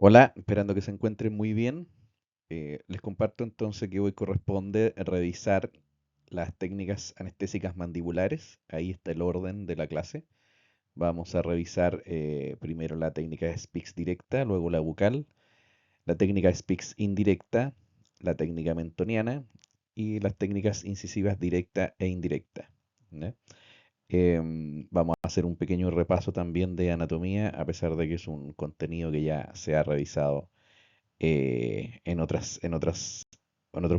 Hola, esperando que se encuentren muy bien. Les comparto entonces que hoy corresponde revisar las técnicas anestésicas mandibulares. Ahí está el orden de la clase. Vamos a revisar primero la técnica de Spix directa, luego la bucal, la técnica de Spix indirecta, la técnica mentoniana y las técnicas incisivas directa e indirecta. ¿Ya? Vamos a hacer un pequeño repaso también de anatomía, a pesar de que es un contenido que ya se ha revisado en otros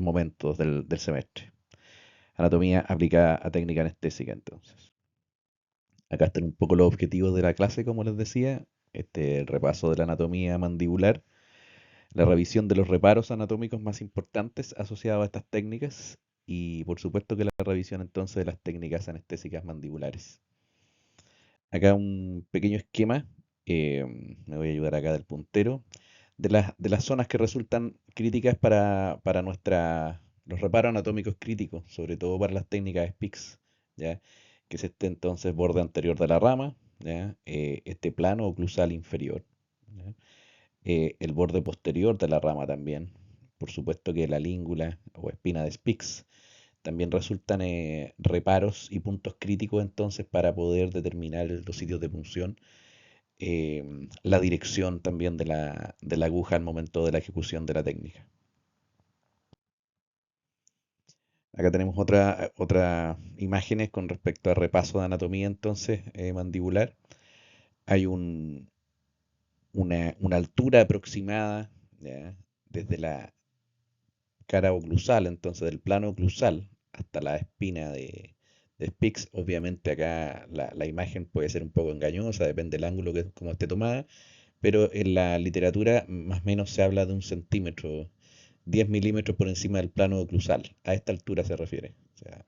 momentos del semestre. Anatomía aplicada a técnica anestésica, entonces. Acá están un poco los objetivos de la clase, como les decía. El repaso de la anatomía mandibular, la revisión de los reparos anatómicos más importantes asociados a estas técnicas y, por supuesto, que la revisión entonces de las técnicas anestésicas mandibulares. Acá un pequeño esquema, me voy a ayudar acá del puntero, de las zonas que resultan críticas para los reparos anatómicos críticos, sobre todo para las técnicas SPICS, ¿ya? Que es este entonces borde anterior de la rama, ¿ya? Este plano oclusal inferior, ¿ya? El borde posterior de la rama también, por supuesto que la língula o espina de Spix. También resultan reparos y puntos críticos entonces para poder determinar los sitios de punción, la dirección también de la aguja al momento de la ejecución de la técnica. Acá tenemos otra imágenes con respecto a repaso de anatomía entonces mandibular. Hay una altura aproximada, ¿ya? Desde la cara oclusal, entonces del plano oclusal hasta la espina de Spix. Obviamente acá la imagen puede ser un poco engañosa, depende del ángulo que como esté tomada, pero en la literatura más o menos se habla de 1 centímetro, 10 milímetros por encima del plano oclusal. A esta altura se refiere. O sea,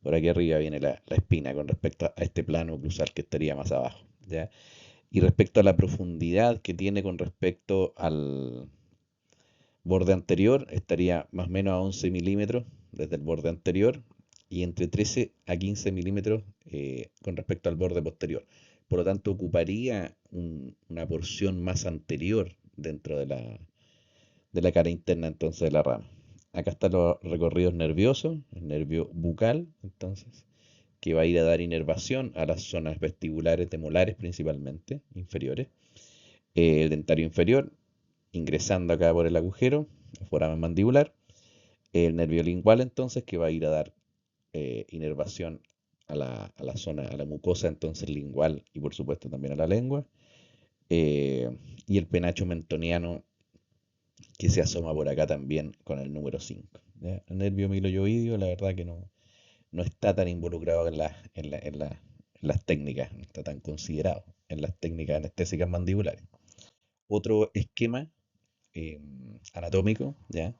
por aquí arriba viene la espina con respecto a este plano oclusal que estaría más abajo, ¿ya? Y respecto a la profundidad que tiene con respecto al borde anterior, estaría más o menos a 11 milímetros desde el borde anterior y entre 13 a 15 milímetros con respecto al borde posterior. Por lo tanto, ocuparía una porción más anterior dentro de la cara interna entonces de la rama. Acá están los recorridos nerviosos, el nervio bucal, entonces, que va a ir a dar inervación a las zonas vestibulares de molares principalmente, inferiores. El dentario inferior, ingresando acá por el agujero, el foramen mandibular. El nervio lingual entonces, que va a ir a dar inervación a la zona, a la mucosa entonces lingual y por supuesto también a la lengua. Eh, y el penacho mentoniano que se asoma por acá también con el número 5. ¿Ya? El nervio miloyoidio, la verdad que no está tan involucrado en las técnicas, no está tan considerado en las técnicas anestésicas mandibulares. Otro esquema eh, anatómico, ¿ya?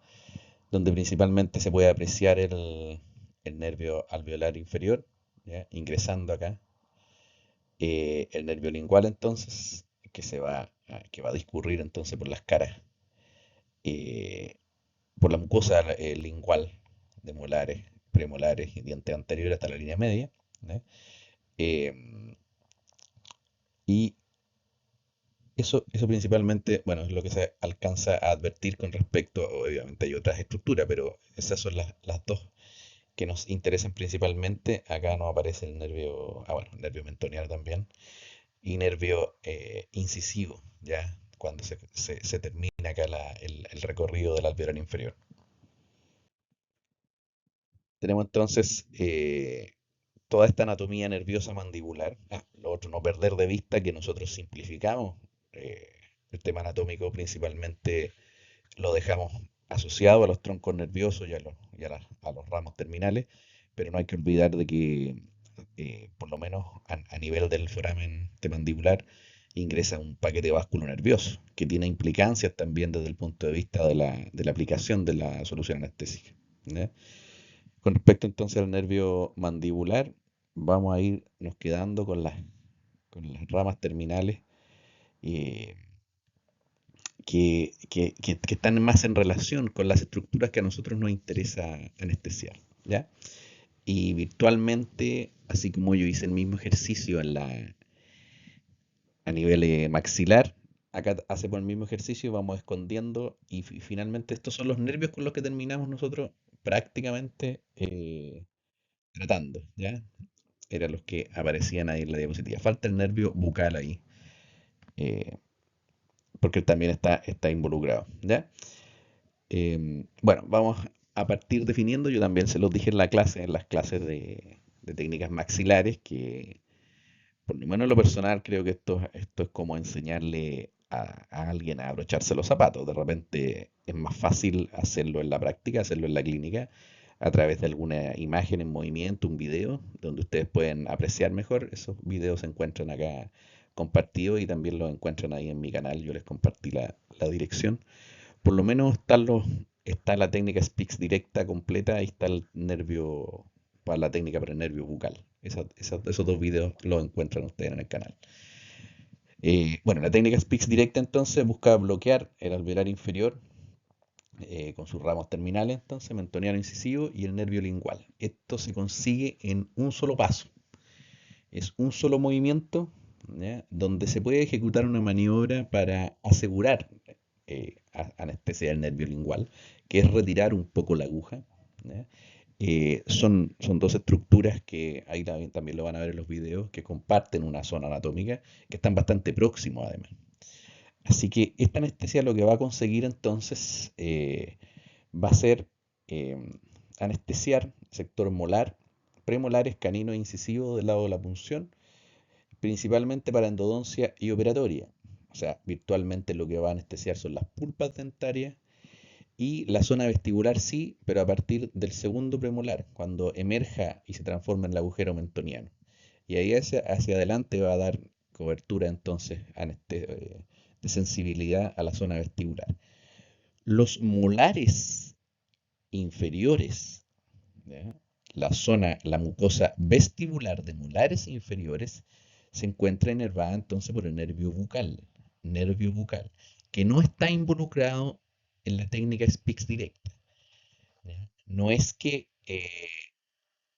Donde principalmente se puede apreciar el nervio alveolar inferior, ¿ya? Ingresando acá. El nervio lingual entonces, que va a discurrir entonces por las caras, eh, por la mucosa lingual de molares, premolares y dientes anteriores hasta la línea media, ¿ya? Eh, y eso principalmente, bueno, es lo que se alcanza a advertir con respecto, obviamente hay otras estructuras, pero esas son las dos que nos interesan principalmente. Acá nos aparece el nervio, bueno, el nervio mentoniano también, y nervio incisivo, ya, cuando se termina acá el recorrido del alveolar inferior. Tenemos entonces toda esta anatomía nerviosa mandibular. Lo otro, no perder de vista que nosotros simplificamos eh, el tema anatómico, principalmente lo dejamos asociado a los troncos nerviosos y a los ramos terminales, pero no hay que olvidar de que, por lo menos a nivel del foramen mandibular, ingresa un paquete vasculo nervioso, que tiene implicancias también desde el punto de vista de la aplicación de la solución anestésica, ¿ya? Con respecto entonces al nervio mandibular, vamos a irnos quedando con las ramas terminales eh, que están más en relación con las estructuras que a nosotros nos interesa anestesiar, ¿ya? Y virtualmente, así como yo hice el mismo ejercicio a nivel maxilar, Acá hacemos el mismo ejercicio, vamos escondiendo y finalmente estos son los nervios con los que terminamos nosotros prácticamente tratando, ¿ya? Eran los que aparecían ahí en la diapositiva. Falta el nervio bucal ahí, eh, porque él también está involucrado, ¿ya? Bueno, vamos a partir definiendo, yo también se los dije en la clase, en las clases de técnicas maxilares, que por lo menos en lo personal creo que esto es como enseñarle a alguien a abrocharse los zapatos. De repente es más fácil hacerlo en la práctica, hacerlo en la clínica, a través de alguna imagen en movimiento, un video, donde ustedes pueden apreciar mejor. Esos videos se encuentran acá compartidos y también los encuentran ahí en mi canal. Yo les compartí la dirección. Por lo menos está la técnica Speaks directa completa, ahí está el nervio, para la técnica para el nervio bucal. Esos dos videos los encuentran ustedes en el canal. Bueno, la técnica Speaks directa entonces busca bloquear el alveolar inferior con sus ramos terminales, entonces mentoniano incisivo y el nervio lingual. Esto se consigue en un solo paso. Es un solo movimiento, ¿ya? Donde se puede ejecutar una maniobra para asegurar anestesia del nervio lingual, que es retirar un poco la aguja, ¿ya? Son dos estructuras que ahí también lo van a ver en los videos, que comparten una zona anatómica, que están bastante próximos además. Así que esta anestesia lo que va a conseguir entonces va a ser eh, anestesiar sector molar, premolares, canino e incisivo del lado de la punción, principalmente para endodoncia y operatoria. O sea, virtualmente lo que va a anestesiar son las pulpas dentarias y la zona vestibular sí, pero a partir del segundo premolar, cuando emerja y se transforma en el agujero mentoniano. Y ahí hacia adelante va a dar cobertura entonces de sensibilidad a la zona vestibular. Los molares inferiores, ¿ya? La mucosa vestibular de molares inferiores se encuentra inervada entonces por el nervio bucal, que no está involucrado en la técnica Speaks directa, ¿ya? No es que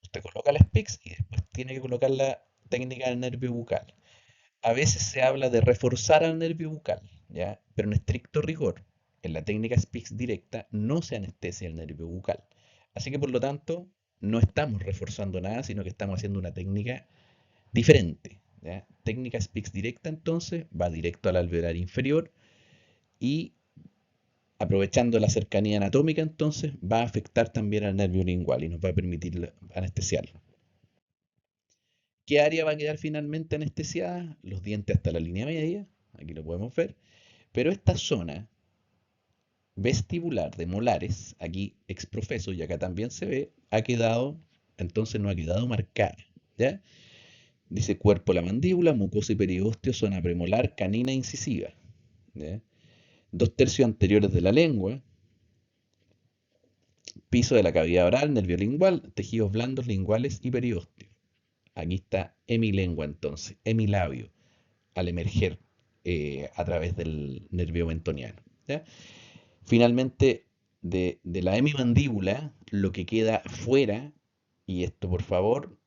usted coloca la Speaks y después tiene que colocar la técnica del nervio bucal. A veces se habla de reforzar al nervio bucal, ¿ya? Pero en estricto rigor, en la técnica Speaks directa no se anestesia el nervio bucal. Así que por lo tanto, no estamos reforzando nada, sino que estamos haciendo una técnica diferente, ¿ya? Técnica Speaks directa entonces va directo al alveolar inferior y aprovechando la cercanía anatómica entonces va a afectar también al nervio lingual y nos va a permitir anestesiarlo. ¿Qué área va a quedar finalmente anestesiada? Los dientes hasta la línea media, aquí lo podemos ver. Pero esta zona vestibular de molares, aquí exprofeso y acá también se ve, ha quedado, entonces no ha quedado marcada, ¿ya? Dice cuerpo de la mandíbula, mucosa y periósteo, zona premolar, canina e incisiva, ¿ya? Dos tercios anteriores de la lengua, piso de la cavidad oral, nervio lingual, tejidos blandos linguales y periósteo. Aquí está hemilengua entonces, hemilabio, al emerger a través del nervio mentoniano, ¿ya? Finalmente, de la hemimandíbula, lo que queda fuera, y esto por favor,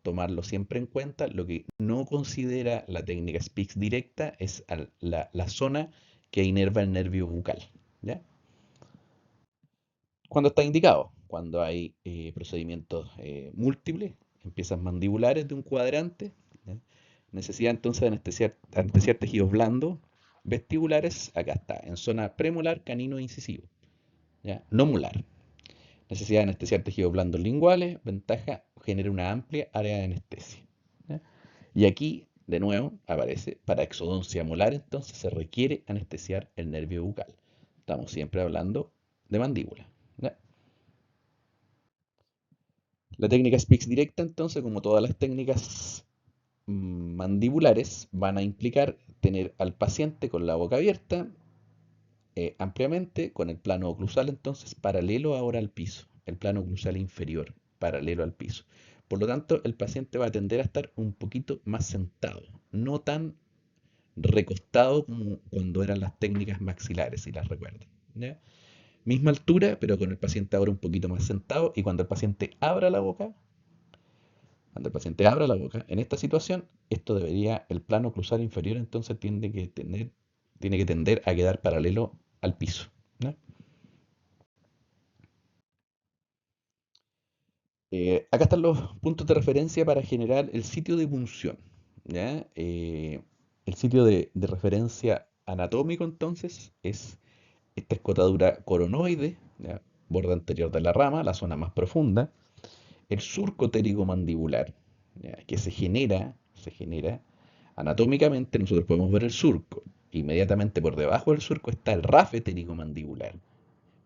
tomarlo siempre en cuenta, lo que no considera la técnica Speaks directa es la zona que inerva el nervio bucal, ¿ya? Cuando está indicado, cuando hay procedimientos múltiples, empiezas mandibulares de un cuadrante, ¿ya? Necesidad entonces de anestesiar tejidos blandos, vestibulares, acá está, en zona premolar, canino e incisivo, ¿ya? No molar. Necesidad de anestesiar tejidos blandos linguales, ventaja, genera una amplia área de anestesia, ¿ya? Y aquí, de nuevo, aparece, para exodoncia molar, entonces se requiere anestesiar el nervio bucal. Estamos siempre hablando de mandíbula, ¿ya? La técnica Speaks directa, entonces, como todas las técnicas mandibulares, van a implicar tener al paciente con la boca abierta ampliamente, con el plano oclusal entonces paralelo ahora al piso, el plano oclusal inferior, paralelo al piso. Por lo tanto, el paciente va a tender a estar un poquito más sentado, no tan recostado como cuando eran las técnicas maxilares, si las recuerdan, ¿ya? Misma altura, pero con el paciente ahora un poquito más sentado, y cuando el paciente abra la boca, Cuando el paciente abra la boca, en esta situación, el plano oclusal inferior entonces tiene que tender a quedar paralelo al piso, ¿no? Acá están los puntos de referencia para generar el sitio de punción, ¿ya? El sitio de referencia anatómico entonces es esta escotadura coronoide, ¿ya? Borde anterior de la rama, la zona más profunda, el surco mandibular, ¿ya? Que se genera anatómicamente, nosotros podemos ver el surco. Inmediatamente por debajo del surco está el rafe mandibular,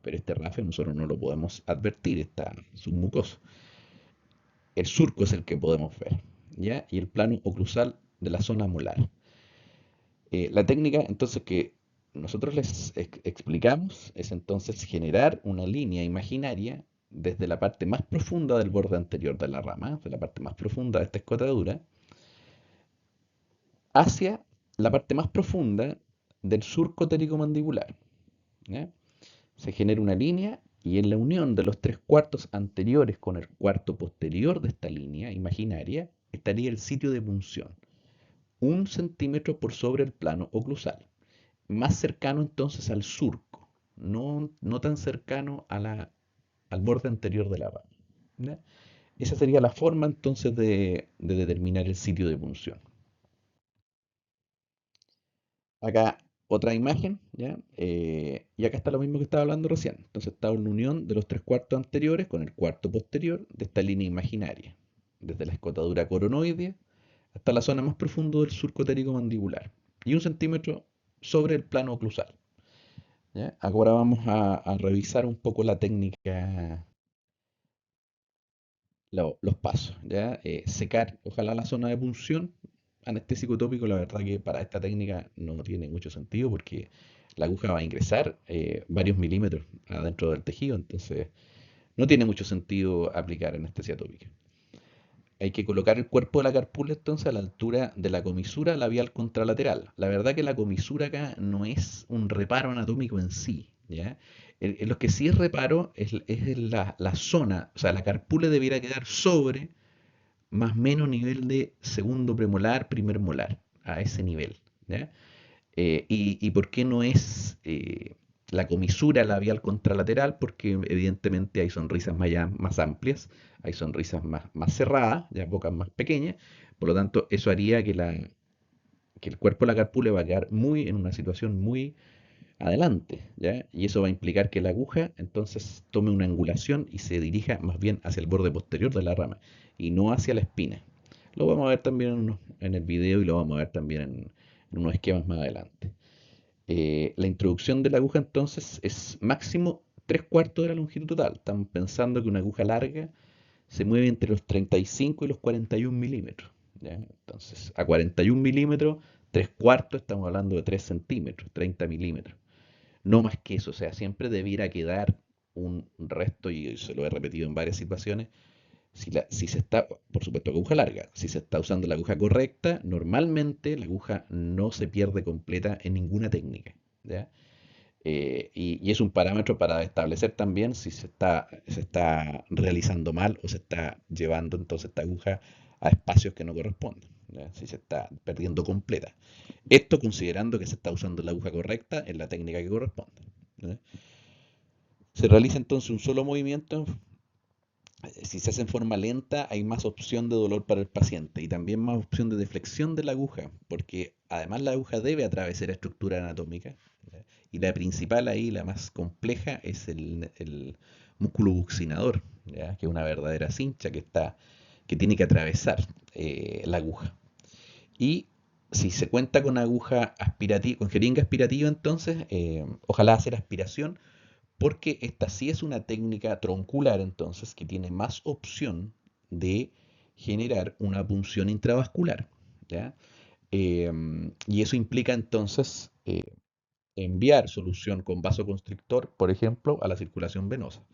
pero este rafe nosotros no lo podemos advertir, está submucoso. El surco es el que podemos ver, ¿ya? Y el plano oclusal de la zona molar. La técnica entonces que nosotros les explicamos es entonces generar una línea imaginaria desde la parte más profunda del borde anterior de la rama, de la parte más profunda de esta escotadura, hacia la parte más profunda del surco mandibular, ¿ya? Se genera una línea y en la unión de los tres cuartos anteriores con el cuarto posterior de esta línea imaginaria estaría el sitio de punción, 1 centímetro por sobre el plano oclusal, más cercano entonces al surco, no tan cercano al borde anterior de la rama, ¿ya? Esa sería la forma entonces de determinar el sitio de punción. Acá otra imagen, ¿ya? Y acá está lo mismo que estaba hablando recién. Entonces está una unión de los tres cuartos anteriores con el cuarto posterior de esta línea imaginaria, desde la escotadura coronoidea hasta la zona más profunda del surco mandibular y 1 centímetro sobre el plano oclusal, ¿ya? Ahora vamos a revisar un poco la técnica, los pasos, ¿ya? Secar, ojalá la zona de punción, anestésico tópico, la verdad que para esta técnica no tiene mucho sentido porque la aguja va a ingresar varios milímetros adentro del tejido, entonces no tiene mucho sentido aplicar anestesia tópica. Hay que colocar el cuerpo de la carpula entonces a la altura de la comisura labial contralateral. La verdad que la comisura acá no es un reparo anatómico en sí, ¿ya? En lo que sí es reparo es la zona, o sea, la carpula debiera quedar sobre más o menos nivel de segundo premolar, primer molar, a ese nivel, ¿ya? Y por qué no es la comisura labial contralateral? Porque evidentemente hay sonrisas más amplias, hay sonrisas más cerradas, ya bocas más pequeñas, por lo tanto eso haría que el cuerpo de la carpula va a quedar en una situación muy adelante, ¿ya? Y eso va a implicar que la aguja entonces tome una angulación y se dirija más bien hacia el borde posterior de la rama y no hacia la espina. Lo vamos a ver también en el video y lo vamos a ver también en unos esquemas más adelante. La introducción de la aguja entonces es máximo 3 cuartos de la longitud total. Estamos pensando que una aguja larga se mueve entre los 35 y los 41 milímetros, ¿ya? Entonces, a 41 milímetros, 3 cuartos, estamos hablando de 3 centímetros, 30 milímetros. No más que eso, o sea, siempre debiera quedar un resto, y se lo he repetido en varias situaciones, si se está, por supuesto, aguja larga, si se está usando la aguja correcta, normalmente la aguja no se pierde completa en ninguna técnica, ¿ya? Y es un parámetro para establecer también si se está realizando mal o se está llevando entonces esta aguja a espacios que no corresponden, ¿ya? Si se está perdiendo completa. Esto considerando que se está usando la aguja correcta en la técnica que corresponde, ¿ya? Se realiza entonces un solo movimiento. Si se hace en forma lenta, hay más opción de dolor para el paciente y también más opción de deflexión de la aguja, porque además la aguja debe atravesar estructura anatómica, ¿ya? Y la principal ahí, la más compleja, es el músculo buccinador, ¿ya? Que es una verdadera cincha que tiene que atravesar la aguja. Y si se cuenta con aguja aspirativa, con jeringa aspirativa, entonces ojalá hacer aspiración porque esta sí es una técnica troncular, entonces, que tiene más opción de generar una punción intravascular, ¿ya? Y eso implica entonces enviar solución con vasoconstrictor, por ejemplo, a la circulación venosa.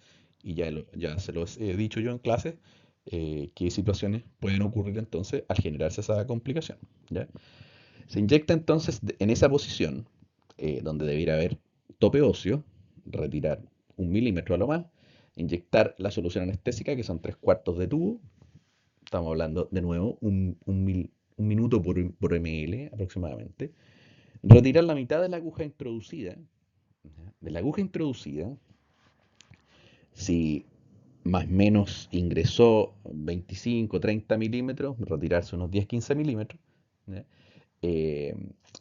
Y ya se los he dicho yo en clase, qué situaciones pueden ocurrir entonces al generarse esa complicación, ¿ya? Se inyecta entonces en esa posición, donde debiera haber tope óseo, retirar 1 milímetro a lo más, inyectar la solución anestésica, que son 3 cuartos de tubo, estamos hablando de nuevo, un minuto por ml aproximadamente. Retirar la mitad de la aguja introducida. ¿Ya? De la aguja introducida, si más o menos ingresó 25, 30 milímetros, retirarse unos 10, 15 milímetros, ¿ya? Eh,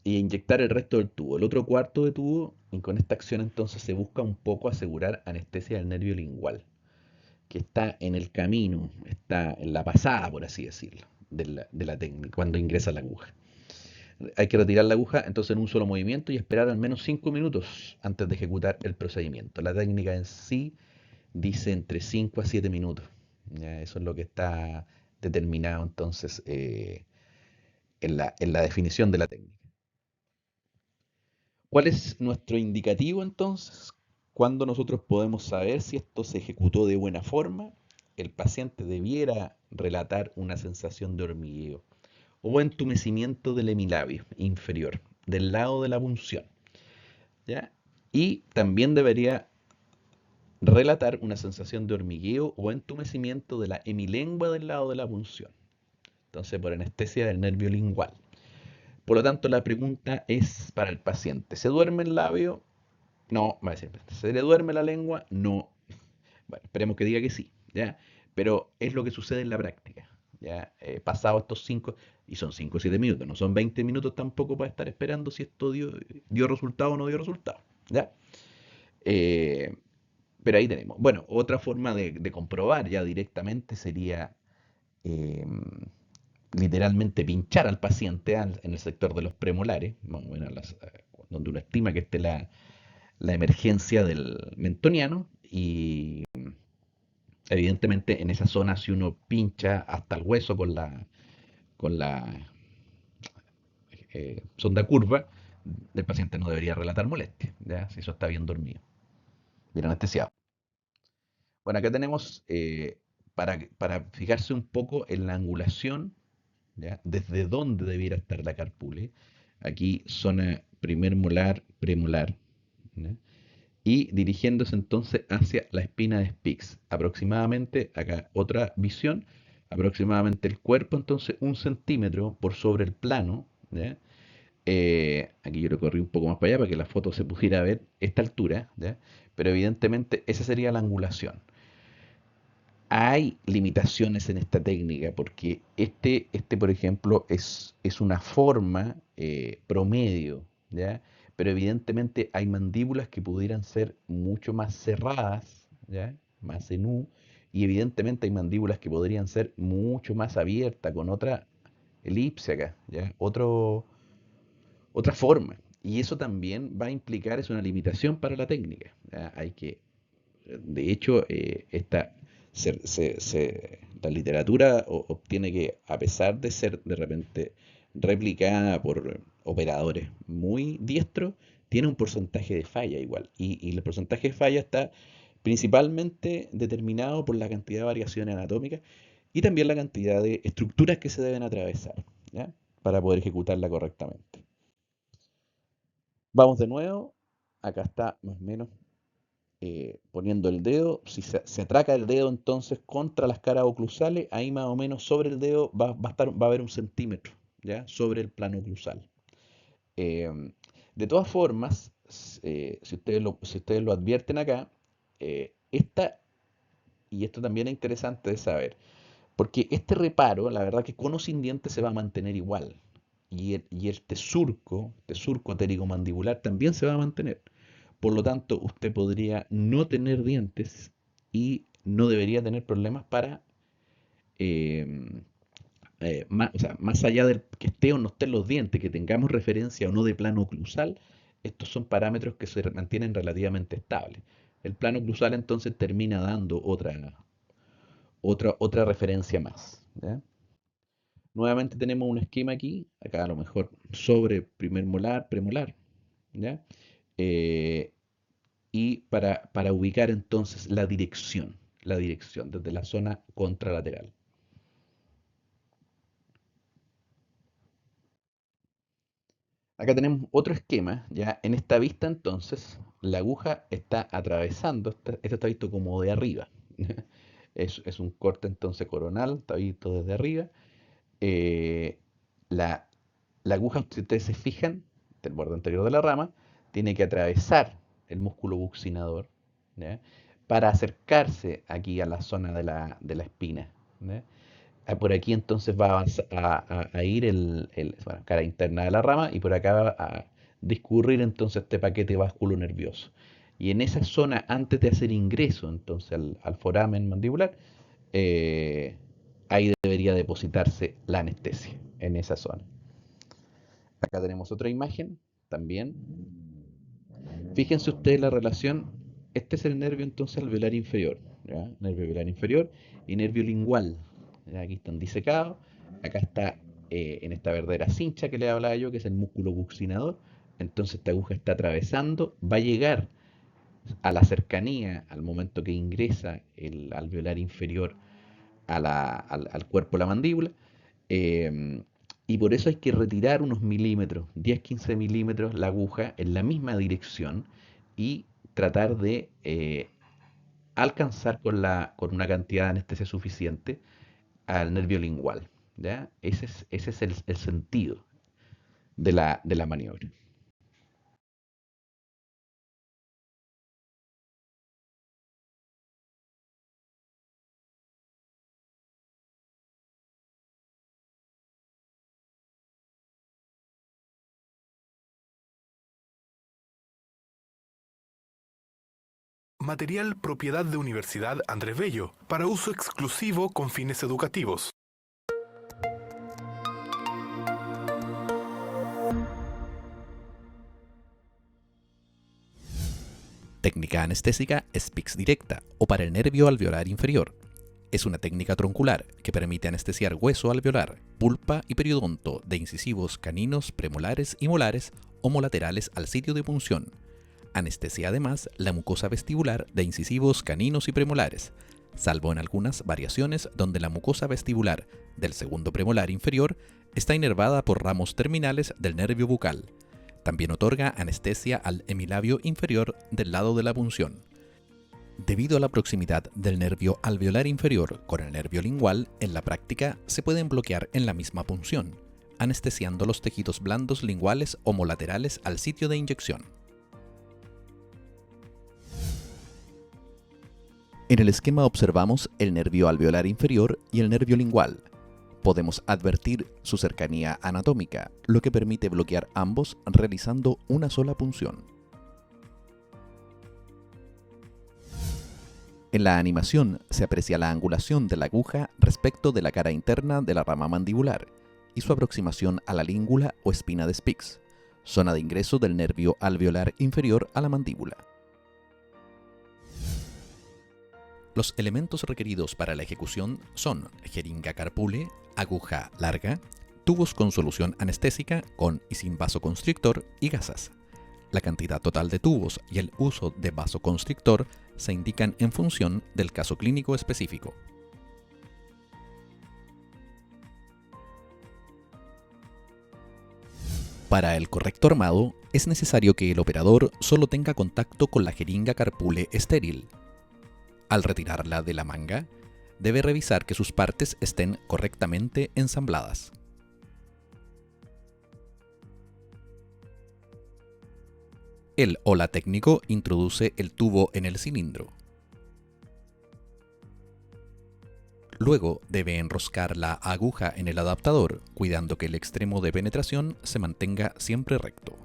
y inyectar el resto del tubo. El otro cuarto de tubo, y con esta acción entonces se busca un poco asegurar anestesia del nervio lingual, que está en el camino, está en la pasada, por así decirlo, de la técnica, cuando ingresa la aguja. Hay que retirar la aguja entonces en un solo movimiento y esperar al menos 5 minutos antes de ejecutar el procedimiento. La técnica en sí dice entre 5 a 7 minutos. ¿Ya? Eso es lo que está determinado entonces en la definición de la técnica. ¿Cuál es nuestro indicativo entonces? Cuando nosotros podemos saber si esto se ejecutó de buena forma, el paciente debiera relatar una sensación de hormigueo o entumecimiento del hemilabio inferior, del lado de la punción, ¿ya? Y también debería relatar una sensación de hormigueo o entumecimiento de la hemilengua del lado de la punción, entonces por anestesia del nervio lingual. Por lo tanto, la pregunta es para el paciente: ¿se duerme el labio? No, va a decir, ¿se le duerme la lengua? No. Bueno, esperemos que diga que sí, ¿ya? Pero es lo que sucede en la práctica, ¿ya? Pasado estos 5, y son 5 o 7 minutos, no son 20 minutos tampoco para estar esperando si esto dio resultado o no dio resultado, ¿ya? Eh, pero ahí tenemos. Bueno, otra forma de comprobar ya directamente sería eh, literalmente pinchar al paciente en el sector de los premolares, más o menos donde uno estima que esté la emergencia del mentoniano, y evidentemente en esa zona si uno pincha hasta el hueso con la sonda curva, el paciente no debería relatar molestia, ¿ya? Si eso está bien dormido, bien anestesiado. Bueno, acá tenemos, para fijarse un poco en la angulación, ¿ya? Desde dónde debiera estar la carpule. Aquí zona primer molar, premolar, ¿ya? Y dirigiéndose entonces hacia la espina de Spix. Aproximadamente, acá otra visión, aproximadamente el cuerpo, entonces 1 centímetro por sobre el plano, ¿ya? Aquí yo lo corrí un poco más para allá para que la foto se pudiera ver esta altura, ¿ya? Pero evidentemente esa sería la angulación. Hay limitaciones en esta técnica porque por ejemplo, es una forma promedio, ¿ya? Pero evidentemente hay mandíbulas que pudieran ser mucho más cerradas, ¿ya? Más en U, y evidentemente hay mandíbulas que podrían ser mucho más abiertas, con otra elipse acá, ¿ya? Otra forma. Y eso también va a implicar, es una limitación para la técnica, ¿ya? De hecho, la literatura obtiene que, a pesar de ser de repente replicada por operadores muy diestros, tiene un porcentaje de falla igual. Y el porcentaje de falla está principalmente determinado por la cantidad de variaciones anatómicas y también la cantidad de estructuras que se deben atravesar, ¿ya? Para poder ejecutarla correctamente. Vamos de nuevo. Acá está más o menos poniendo el dedo. Si se atraca el dedo entonces contra las caras oclusales, ahí más o menos sobre el dedo va a haber 1 centímetro, ¿ya? Sobre el plano oclusal. Eh, de todas formas, si ustedes lo advierten acá, y esto también es interesante de saber, porque este reparo, la verdad que con o sin dientes se va a mantener igual. Y este surco mandibular también se va a mantener. Por lo tanto, usted podría no tener dientes y no debería tener problemas para, eh, o sea, más allá del que esté o no estén los dientes, que tengamos referencia o no de plano oclusal, estos son parámetros que se mantienen relativamente estables. El plano oclusal entonces termina dando otra referencia más, ¿ya? Nuevamente tenemos un esquema aquí, acá a lo mejor sobre primer molar, premolar, ¿ya? Eh, y para ubicar entonces la dirección desde la zona contralateral. Acá tenemos otro esquema, ya en esta vista entonces la aguja está atravesando, esto está visto como de arriba, Es un corte entonces coronal, está visto desde arriba. Eh, la, la aguja, si ustedes se fijan, del borde anterior de la rama, tiene que atravesar el músculo buccinador, ¿ya? Para acercarse aquí a la zona de la espina, ¿ya? Por aquí entonces va a ir bueno, cara interna de la rama y por acá va a discurrir entonces este paquete vasculonervioso. Y en esa zona, antes de hacer ingreso entonces al foramen mandibular, eh, ahí debería depositarse la anestesia, en esa zona. Acá tenemos otra imagen también. Fíjense ustedes la relación. Este es el nervio entonces alveolar inferior, ¿ya? Nervio alveolar inferior y nervio lingual. ¿Ya? Aquí están disecados. Acá está en esta verdadera cincha que le hablaba yo, que es el músculo buccinador. Entonces esta aguja está atravesando, va a llegar a la cercanía al momento que ingresa el alveolar inferior al cuerpo de la mandíbula. eh, y por eso hay que retirar unos milímetros, 10-15 milímetros la aguja en la misma dirección y tratar de alcanzar con una cantidad de anestesia suficiente al nervio lingual. ¿Ya? Ese es el sentido de la maniobra. Material propiedad de Universidad Andrés Bello, para uso exclusivo con fines educativos. Técnica anestésica Spix directa o para el nervio alveolar inferior. Es una técnica troncular que permite anestesiar hueso alveolar, pulpa y periodonto de incisivos caninos, premolares y molares homolaterales al sitio de punción. Anestesia además la mucosa vestibular de incisivos caninos y premolares, salvo en algunas variaciones donde la mucosa vestibular del segundo premolar inferior está inervada por ramos terminales del nervio bucal. También otorga anestesia al hemilabio inferior del lado de la punción. Debido a la proximidad del nervio alveolar inferior con el nervio lingual, en la práctica se pueden bloquear en la misma punción, anestesiando los tejidos blandos linguales homolaterales al sitio de inyección. En el esquema observamos el nervio alveolar inferior y el nervio lingual. Podemos advertir su cercanía anatómica, lo que permite bloquear ambos realizando una sola punción. En la animación se aprecia la angulación de la aguja respecto de la cara interna de la rama mandibular y su aproximación a la língula o espina de Spix, zona de ingreso del nervio alveolar inferior a la mandíbula. Los elementos requeridos para la ejecución son jeringa carpule, aguja larga, tubos con solución anestésica con y sin vasoconstrictor y gasas. La cantidad total de tubos y el uso de vasoconstrictor se indican en función del caso clínico específico. Para el correcto armado, es necesario que el operador solo tenga contacto con la jeringa carpule estéril. Al retirarla de la manga, debe revisar que sus partes estén correctamente ensambladas. El o la técnico introduce el tubo en el cilindro. Luego debe enroscar la aguja en el adaptador, cuidando que el extremo de penetración se mantenga siempre recto.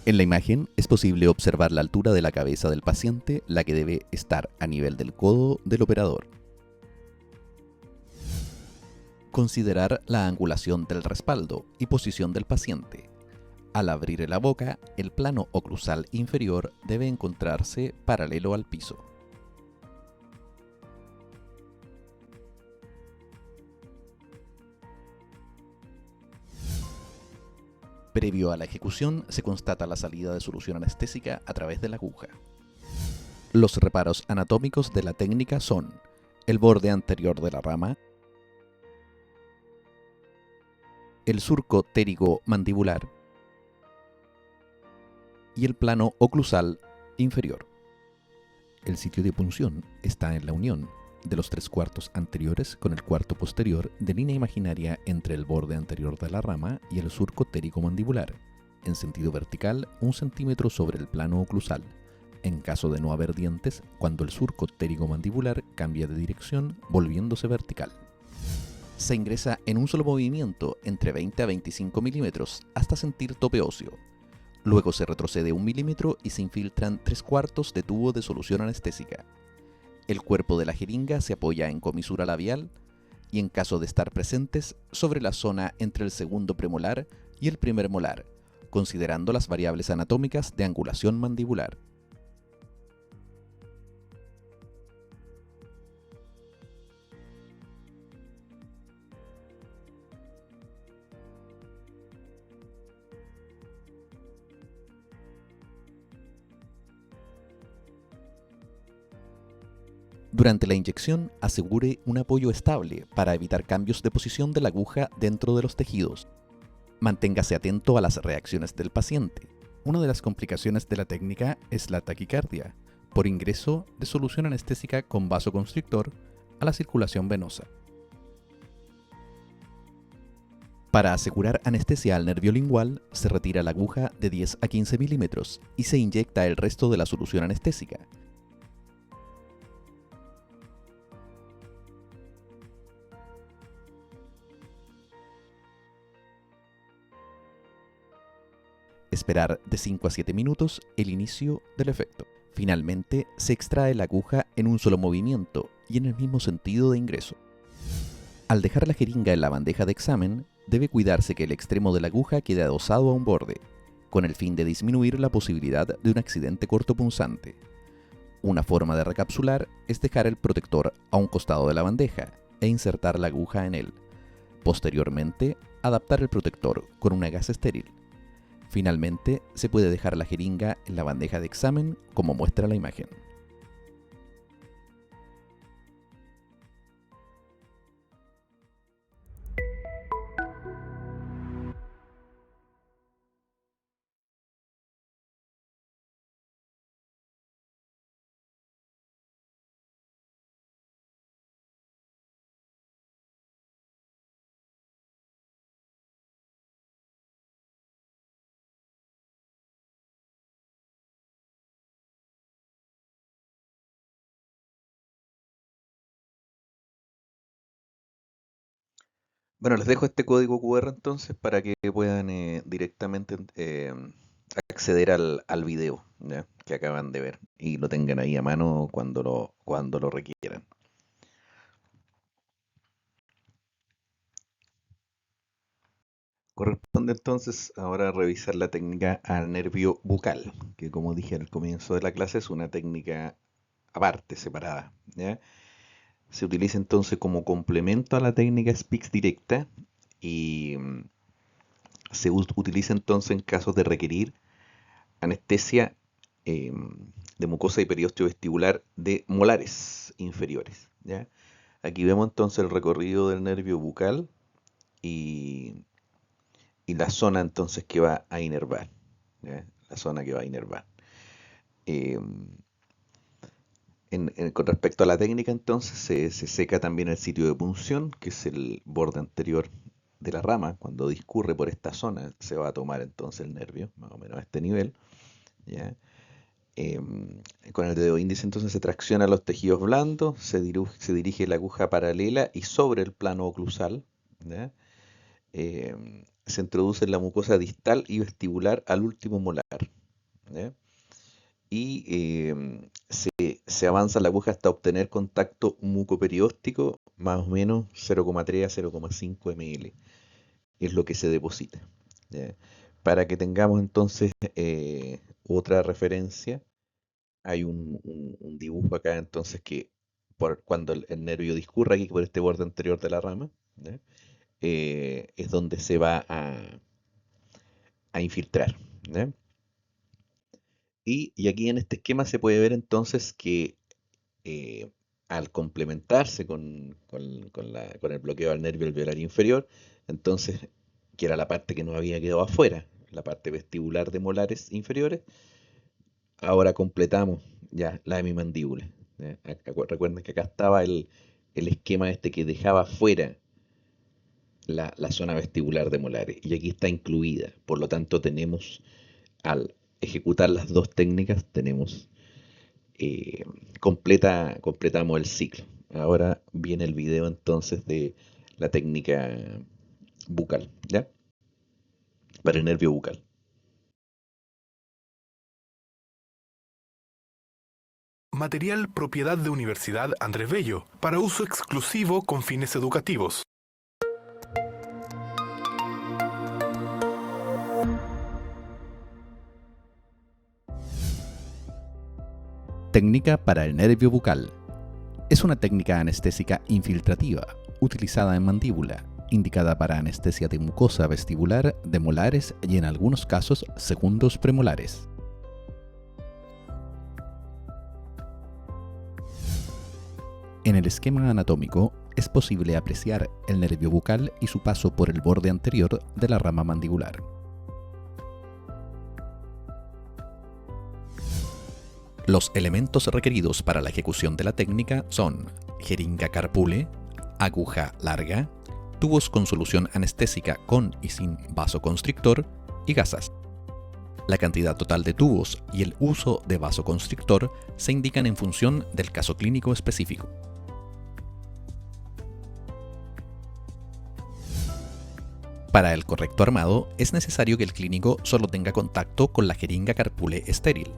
En la imagen es posible observar la altura de la cabeza del paciente, la que debe estar a nivel del codo del operador. Considerar la angulación del respaldo y posición del paciente. Al abrir la boca, el plano oclusal inferior debe encontrarse paralelo al piso. Previo a la ejecución, se constata la salida de solución anestésica a través de la aguja. Los reparos anatómicos de la técnica son el borde anterior de la rama, el surco pterigo-mandibular y el plano oclusal inferior. El sitio de punción está en la unión de los 3/4 anteriores con el cuarto posterior de línea imaginaria entre el borde anterior de la rama y el surco pterigo-mandibular, en sentido vertical 1 centímetro sobre el plano oclusal, en caso de no haber dientes, cuando el surco pterigo-mandibular cambia de dirección volviéndose vertical. Se ingresa en un solo movimiento entre 20 a 25 milímetros hasta sentir tope óseo. Luego se retrocede 1 milímetro y se infiltran 3/4 de tubo de solución anestésica. El cuerpo de la jeringa se apoya en comisura labial y, en caso de estar presentes, sobre la zona entre el segundo premolar y el primer molar, considerando las variables anatómicas de angulación mandibular. Durante la inyección, asegure un apoyo estable para evitar cambios de posición de la aguja dentro de los tejidos. Manténgase atento a las reacciones del paciente. Una de las complicaciones de la técnica es la taquicardia, por ingreso de solución anestésica con vasoconstrictor a la circulación venosa. Para asegurar anestesia al nervio lingual, se retira la aguja de 10 a 15 milímetros y se inyecta el resto de la solución anestésica. Esperar de 5 a 7 minutos el inicio del efecto. Finalmente, se extrae la aguja en un solo movimiento y en el mismo sentido de ingreso. Al dejar la jeringa en la bandeja de examen, debe cuidarse que el extremo de la aguja quede adosado a un borde, con el fin de disminuir la posibilidad de un accidente cortopunzante. Una forma de recapsular es dejar el protector a un costado de la bandeja e insertar la aguja en él. Posteriormente, adaptar el protector con una gasa estéril. Finalmente, se puede dejar la jeringa en la bandeja de examen como muestra la imagen. Bueno, les dejo este código QR entonces para que puedan directamente acceder al video, ¿ya? Que acaban de ver y lo tengan ahí a mano cuando lo requieran. Corresponde entonces ahora revisar la técnica al nervio bucal, que como dije al comienzo de la clase es una técnica aparte, separada, ¿ya? Se utiliza entonces como complemento a la técnica Spix directa y utiliza entonces en casos de requerir anestesia eh, de mucosa y periósteo vestibular de molares inferiores, ¿ya? Aquí vemos entonces el recorrido del nervio bucal y, y la zona entonces que va a inervar, ¿ya? La zona que va a inervar. Eh, con respecto a la técnica, entonces se seca también el sitio de punción, que es el borde anterior de la rama. Cuando discurre por esta zona, se va a tomar entonces el nervio, más o menos a este nivel, ¿ya? Con el dedo índice entonces se tracciona los tejidos blandos, se dirige la aguja paralela y sobre el plano oclusal, ¿ya? Se introduce en la mucosa distal y vestibular al último molar, ¿ya? Y se avanza la aguja hasta obtener contacto mucoperióstico más o menos 0,3 a 0,5 ml, es lo que se deposita, ¿ya? Para que tengamos entonces otra referencia, hay un dibujo acá entonces que cuando el nervio discurre aquí por este borde anterior de la rama, ¿ya? Es donde se va a infiltrar, ¿ya? Y aquí en este esquema se puede ver entonces que eh, al complementarse con el bloqueo al nervio alveolar inferior, entonces que era la parte que nos había quedado afuera, la parte vestibular de molares inferiores. Ahora completamos ya la hemimandíbula. ¿Ya? Recuerden que acá estaba el esquema este que dejaba fuera la zona vestibular de molares y aquí está incluida. Por lo tanto, tenemos, al ejecutar las dos técnicas, tenemos eh, completamos el ciclo. Ahora viene el video entonces de la técnica bucal, ¿ya? Para el nervio bucal. Material propiedad de Universidad Andrés Bello, para uso exclusivo con fines educativos. Técnica para el nervio bucal. Es una técnica anestésica infiltrativa, utilizada en mandíbula, indicada para anestesia de mucosa vestibular, de molares y en algunos casos segundos premolares. En el esquema anatómico es posible apreciar el nervio bucal y su paso por el borde anterior de la rama mandibular. Los elementos requeridos para la ejecución de la técnica son jeringa carpule, aguja larga, tubos con solución anestésica con y sin vasoconstrictor y gasas. La cantidad total de tubos y el uso de vasoconstrictor se indican en función del caso clínico específico. Para el correcto armado es necesario que el clínico solo tenga contacto con la jeringa carpule estéril.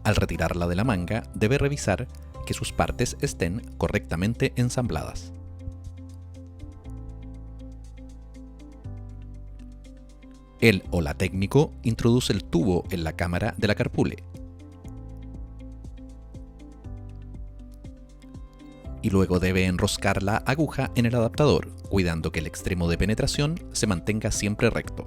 Al retirarla de la manga, debe revisar que sus partes estén correctamente ensambladas. Él o la técnico introduce el tubo en la cámara de la carpule y luego debe enroscar la aguja en el adaptador, cuidando que el extremo de penetración se mantenga siempre recto.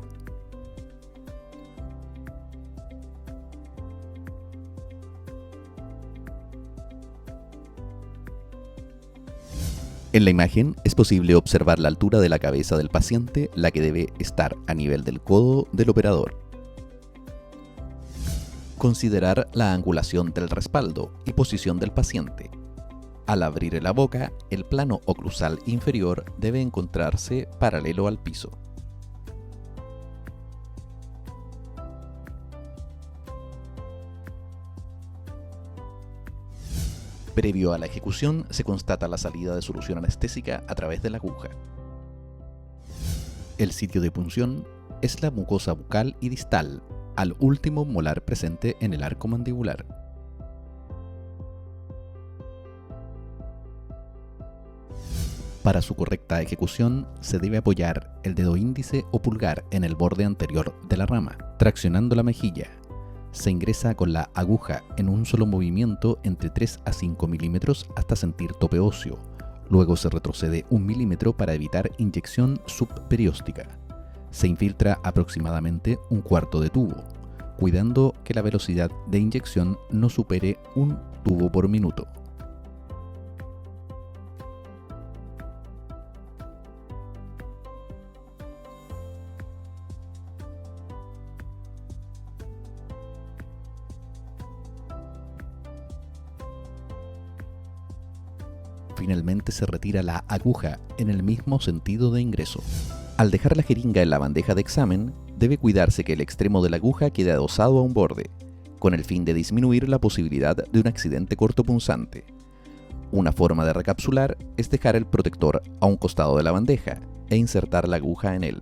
En la imagen es posible observar la altura de la cabeza del paciente, la que debe estar a nivel del codo del operador. Considerar la angulación del respaldo y posición del paciente. Al abrir la boca, el plano oclusal inferior debe encontrarse paralelo al piso. Previo a la ejecución, se constata la salida de solución anestésica a través de la aguja. El sitio de punción es la mucosa bucal y distal, al último molar presente en el arco mandibular. Para su correcta ejecución, se debe apoyar el dedo índice o pulgar en el borde anterior de la rama, traccionando la mejilla. Se ingresa con la aguja en un solo movimiento entre 3 a 5 milímetros hasta sentir tope óseo. Luego se retrocede 1 milímetro para evitar inyección subperióstica. Se infiltra aproximadamente un cuarto de tubo, cuidando que la velocidad de inyección no supere un tubo por minuto. Finalmente se retira la aguja en el mismo sentido de ingreso. Al dejar la jeringa en la bandeja de examen, debe cuidarse que el extremo de la aguja quede adosado a un borde, con el fin de disminuir la posibilidad de un accidente cortopunzante. Una forma de recapsular es dejar el protector a un costado de la bandeja e insertar la aguja en él.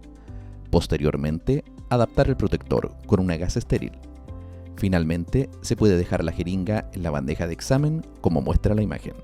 Posteriormente, adaptar el protector con una gasa estéril. Finalmente, se puede dejar la jeringa en la bandeja de examen como muestra la imagen.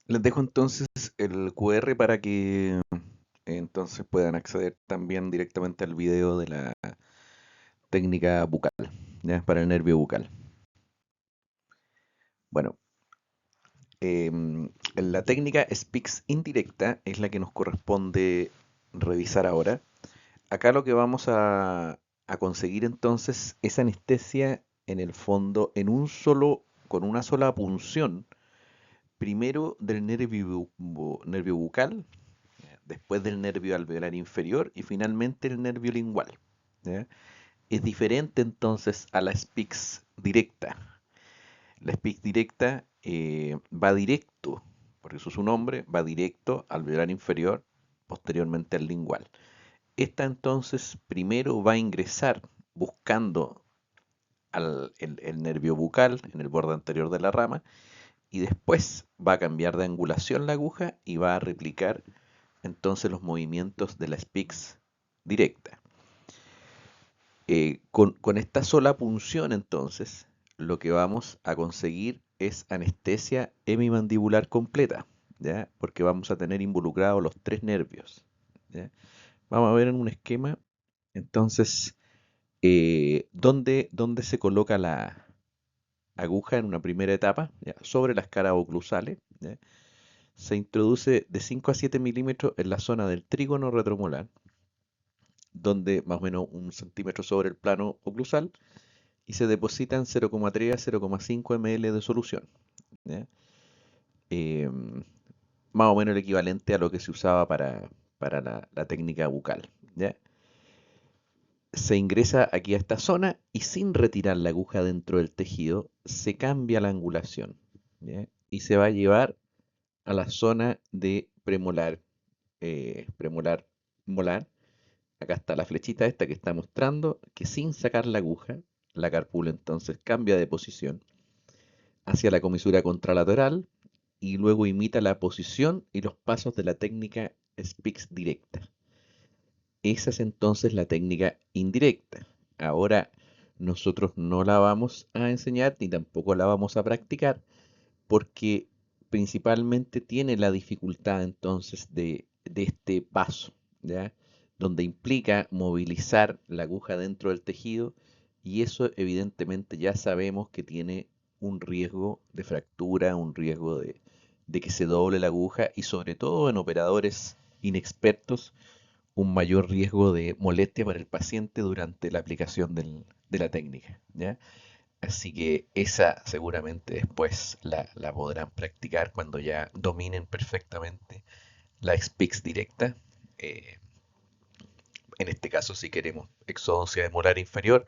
Les dejo entonces el QR para que entonces puedan acceder también directamente al video de la técnica bucal, ¿ya? Para el nervio bucal. Bueno, la técnica SPICS indirecta es la que nos corresponde revisar ahora. Acá lo que vamos a conseguir entonces es anestesia en el fondo con una sola punción, primero del nervio bucal, después del nervio alveolar inferior y finalmente el nervio lingual. ¿Ya? Es diferente entonces a la SPICS directa. La SPICS directa va directo, por eso su nombre, va directo al alveolar inferior, posteriormente al lingual. Esta entonces primero va a ingresar buscando el nervio bucal en el borde anterior de la rama y después va a cambiar de angulación la aguja y va a replicar entonces los movimientos de la SPICS directa. Con esta sola punción entonces lo que vamos a conseguir es anestesia hemimandibular completa, ¿ya? Porque vamos a tener involucrados los tres nervios, ¿ya? Vamos a ver en un esquema entonces dónde se coloca la aguja en una primera etapa, ¿ya? Sobre las caras oclusales, ¿ya? Se introduce de 5 a 7 milímetros en la zona del trígono retromolar, donde más o menos 1 centímetro sobre el plano oclusal, y se depositan 0,3 a 0,5 ml de solución, ¿ya? Eh, Más o menos el equivalente a lo que se usaba para la técnica bucal, ¿ya? Se ingresa aquí a esta zona y sin retirar la aguja dentro del tejido, se cambia la angulación, ¿ya? Y se va a llevar a la zona de premolar, premolar molar. Acá está la flechita esta que está mostrando que sin sacar la aguja, la cárpula entonces cambia de posición hacia la comisura contralateral y luego imita la posición y los pasos de la técnica SPICS directa. Esa es entonces la técnica indirecta. Ahora nosotros no la vamos a enseñar ni tampoco la vamos a practicar porque principalmente tiene la dificultad entonces de este paso, ¿ya? Donde implica movilizar la aguja dentro del tejido y eso evidentemente ya sabemos que tiene un riesgo de fractura, un riesgo de que se doble la aguja y sobre todo en operadores inexpertos un mayor riesgo de molestia para el paciente durante la aplicación de la técnica, ¿ya? Así que esa seguramente después la podrán practicar cuando ya dominen perfectamente la SPICS directa. Eh, en este caso, si queremos exodoncia de molar inferior,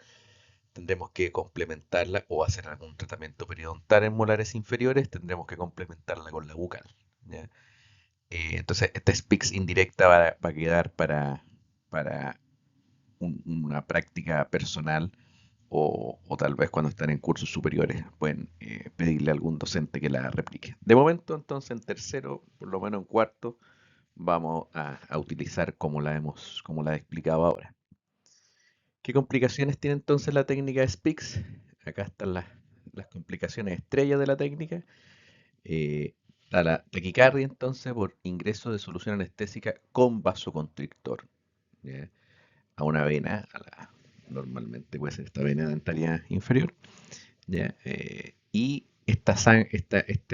tendremos que complementarla o hacer algún tratamiento periodontal en molares inferiores, tendremos que complementarla con la bucal, ¿ya? Entonces, esta SPICS indirecta va a quedar para una práctica personal o tal vez cuando están en cursos superiores pueden pedirle a algún docente que la replique. De momento, entonces, en tercero, por lo menos en cuarto, vamos a utilizar como la he explicado ahora. ¿Qué complicaciones tiene entonces la técnica de SPICS? Acá están las complicaciones estrellas de la técnica. Está la taquicardia entonces por ingreso de solución anestésica con vasoconstrictor, ¿ya? A una vena, normalmente puede ser esta vena dentaria inferior, ¿ya? Y esta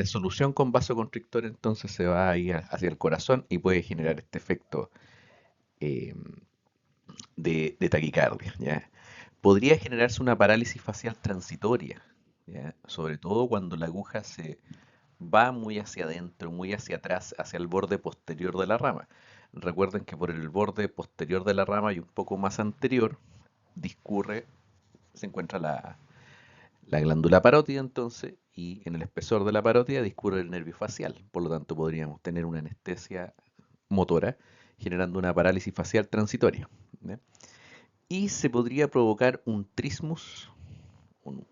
solución con vasoconstrictor entonces se va a ir hacia el corazón y puede generar este efecto eh, de taquicardia, ¿ya? Podría generarse una parálisis facial transitoria, ¿ya? Sobre todo cuando la aguja se va muy hacia adentro, muy hacia atrás, hacia el borde posterior de la rama. Recuerden que por el borde posterior de la rama y un poco más anterior se encuentra la glándula parótida entonces, y en el espesor de la parótida discurre el nervio facial. Por lo tanto, podríamos tener una anestesia motora generando una parálisis facial transitoria, ¿ya? Y se podría provocar un trismus un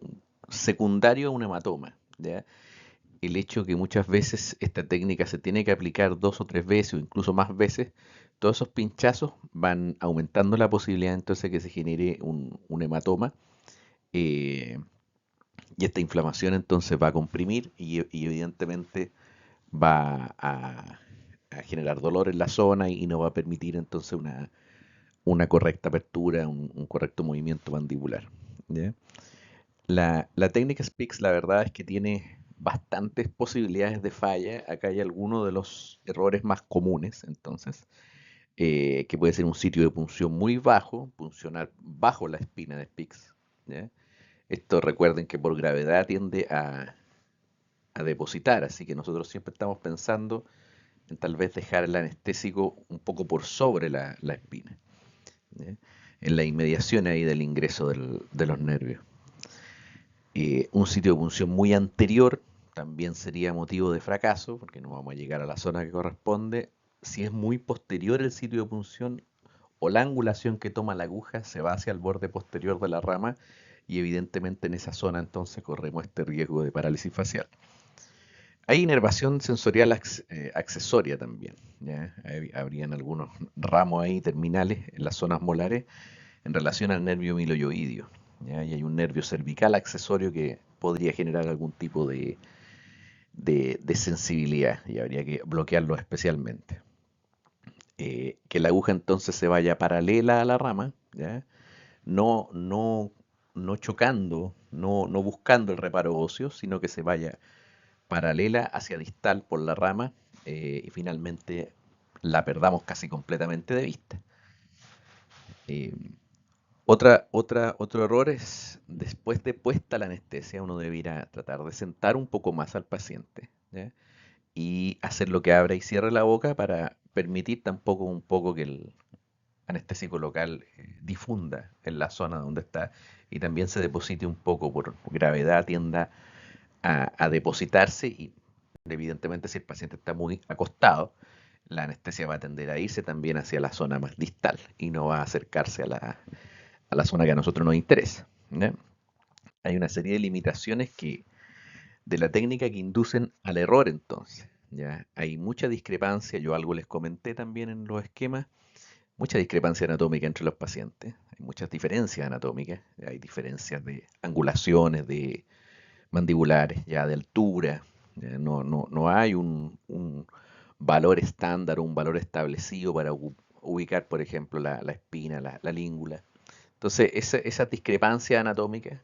secundario a un hematoma, ¿ya? El hecho que muchas veces esta técnica se tiene que aplicar 2 o 3 veces o incluso más veces, todos esos pinchazos van aumentando la posibilidad entonces que se genere un hematoma, eh, y esta inflamación entonces va a comprimir y evidentemente va a generar dolor en la zona y no va a permitir entonces una correcta apertura, un correcto movimiento mandibular. ¿Ya? La técnica SPICS, la verdad es que tiene bastantes posibilidades de falla. Acá hay algunos de los errores más comunes, entonces, que puede ser un sitio de punción muy bajo, puncionar bajo la espina de SPICS. ¿Ya? Esto recuerden que por gravedad tiende a depositar, así que nosotros siempre estamos pensando en tal vez dejar el anestésico un poco por sobre la espina, ¿ya? En la inmediación ahí del ingreso de los nervios. Un sitio de punción muy anterior también sería motivo de fracaso, porque no vamos a llegar a la zona que corresponde. Si es muy posterior el sitio de punción o la angulación que toma la aguja se va hacia el borde posterior de la rama y evidentemente en esa zona entonces corremos este riesgo de parálisis facial. Hay inervación sensorial accesoria también, ¿ya? Habrían algunos ramos ahí terminales en las zonas molares en relación al nervio miloioideo, ¿ya? Y hay un nervio cervical accesorio que podría generar algún tipo de sensibilidad y habría que bloquearlo especialmente. Que la aguja entonces se vaya paralela a la rama, ¿ya? No, no, no chocando, no buscando el reparo óseo, sino que se vaya paralela hacia distal por la rama y finalmente la perdamos casi completamente de vista. Eh, otro error es, después de puesta la anestesia, uno debiera tratar de sentar un poco más al paciente, ¿ya? Y hacer lo que abra y cierre la boca para permitir tampoco un poco que el anestésico local difunda en la zona donde está y también se deposite un poco por gravedad, tienda a depositarse y evidentemente si el paciente está muy acostado, la anestesia va a tender a irse también hacia la zona más distal y no va a acercarse a la zona que a nosotros nos interesa, ¿ya? Hay una serie de limitaciones de la técnica que inducen al error entonces, ¿ya? Hay mucha discrepancia, yo algo les comenté también en los esquemas, mucha discrepancia anatómica entre los pacientes, hay muchas diferencias anatómicas, hay diferencias de angulaciones, de mandibulares, ya de altura, ya no hay un valor estándar o un valor establecido para ubicar, por ejemplo, la espina, la língula. Entonces, esa discrepancia anatómica,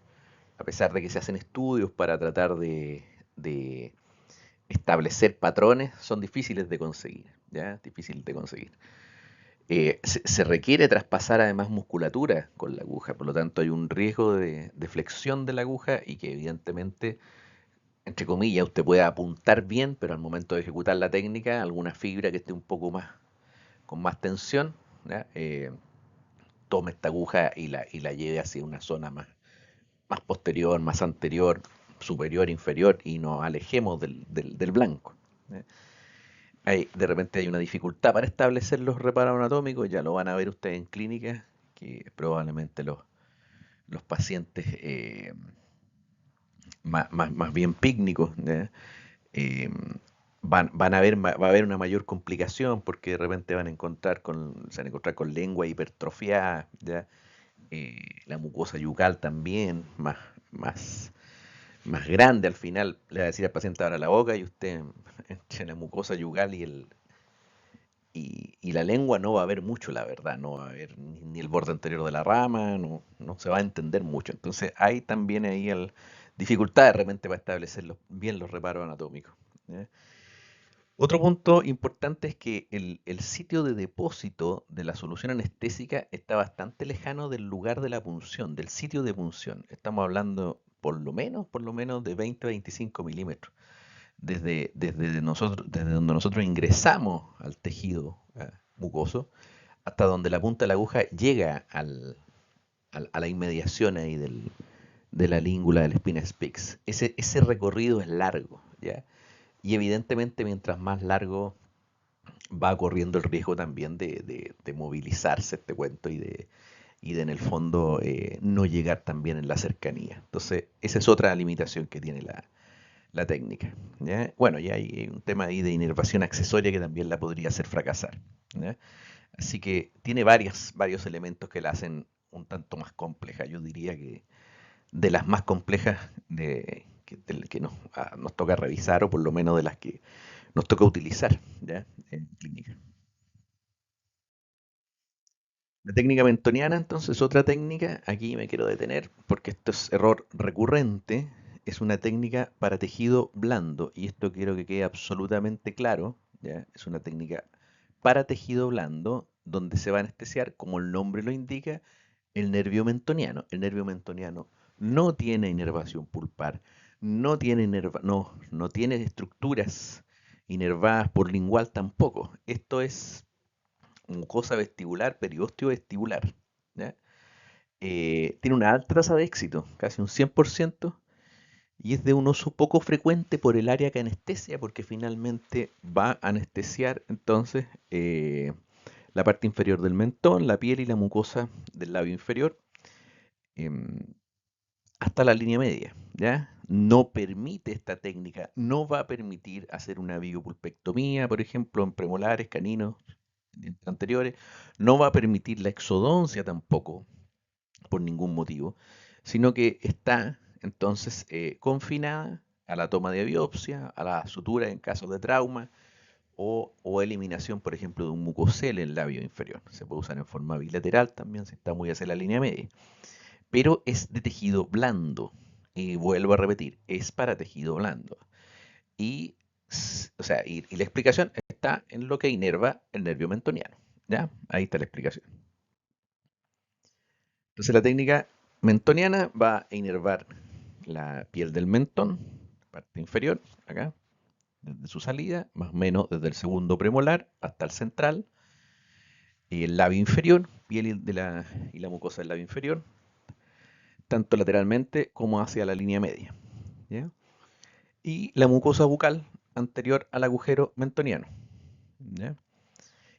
a pesar de que se hacen estudios para tratar de establecer patrones, son difíciles de conseguir, ¿ya? Difíciles de conseguir. Se requiere traspasar además musculatura con la aguja, por lo tanto hay un riesgo de flexión de la aguja y que evidentemente, entre comillas, usted puede apuntar bien, pero al momento de ejecutar la técnica, alguna fibra que esté un poco más con más tensión, ¿ya? Tome esta aguja y la lleve hacia una zona más posterior, más anterior, superior, inferior, y nos alejemos del blanco, ¿eh? De repente hay una dificultad para establecer los reparos anatómicos, ya lo van a ver ustedes en clínica, que probablemente los pacientes más bien pícnicos, ¿ya? Eh, va a haber una mayor complicación porque de repente se van a encontrar con lengua hipertrofiada, ¿ya? La mucosa yugal también, más, más grande al final, le va a decir al paciente ahora la boca y usted entre la mucosa yugal y la lengua no va a haber mucho, la verdad, no va a haber ni el borde anterior de la rama, no se va a entender mucho. Entonces hay también ahí dificultad de repente para establecer bien los reparos anatómicos, ¿ya? Otro punto importante es que el sitio de depósito de la solución anestésica está bastante lejano del lugar de la punción, del sitio de punción. Estamos hablando por lo menos de 20 a 25 milímetros. Desde donde nosotros ingresamos al tejido mucoso hasta donde la punta de la aguja llega a la inmediación ahí de la língula de la espina Spix. Ese recorrido es largo, ¿ya? Y evidentemente mientras más largo va corriendo el riesgo también de movilizarse este cuento y de en el fondo no llegar también en la cercanía. Entonces, esa es otra limitación que tiene la técnica, ¿ya? Bueno, y hay un tema ahí de inervación accesoria que también la podría hacer fracasar, ¿ya? Así que tiene varios elementos que la hacen un tanto más compleja. Yo diría que de las más complejas que nos toca revisar, o por lo menos de las que nos toca utilizar, ¿ya? En clínica. La técnica mentoniana, entonces, otra técnica, aquí me quiero detener porque esto es error recurrente, es una técnica para tejido blando y esto quiero que quede absolutamente claro, ¿ya? Es una técnica para tejido blando donde se va a anestesiar, como el nombre lo indica, el nervio mentoniano. El nervio mentoniano no tiene inervación pulpar, no tiene estructuras inervadas por lingual tampoco. Esto es mucosa vestibular, periósteo vestibular, ¿ya? Tiene una alta tasa de éxito, casi un 100%, y es de un uso poco frecuente por el área que anestesia, porque finalmente va a anestesiar entonces la parte inferior del mentón, la piel y la mucosa del labio inferior, em, hasta la línea media, ¿ya? No permite esta técnica, no va a permitir hacer una biopulpectomía, por ejemplo, en premolares, caninos, dientes anteriores, no va a permitir la exodoncia tampoco, por ningún motivo, sino que está entonces confinada a la toma de biopsia, a la sutura en casos de trauma o eliminación, por ejemplo, de un mucosel en el labio inferior. Se puede usar en forma bilateral también, si está muy hacia la línea media. Pero es de tejido blando. Y vuelvo a repetir, es para tejido blando. Y, o sea, y la explicación está en lo que inerva el nervio mentoniano. ¿Ya? Ahí está la explicación. Entonces la técnica mentoniana va a inervar la piel del mentón, parte inferior, acá, desde su salida, más o menos desde el segundo premolar hasta el central, y el labio inferior, piel y la mucosa del labio inferior, tanto lateralmente como hacia la línea media, ¿ya? Y la mucosa bucal anterior al agujero mentoniano, ¿ya?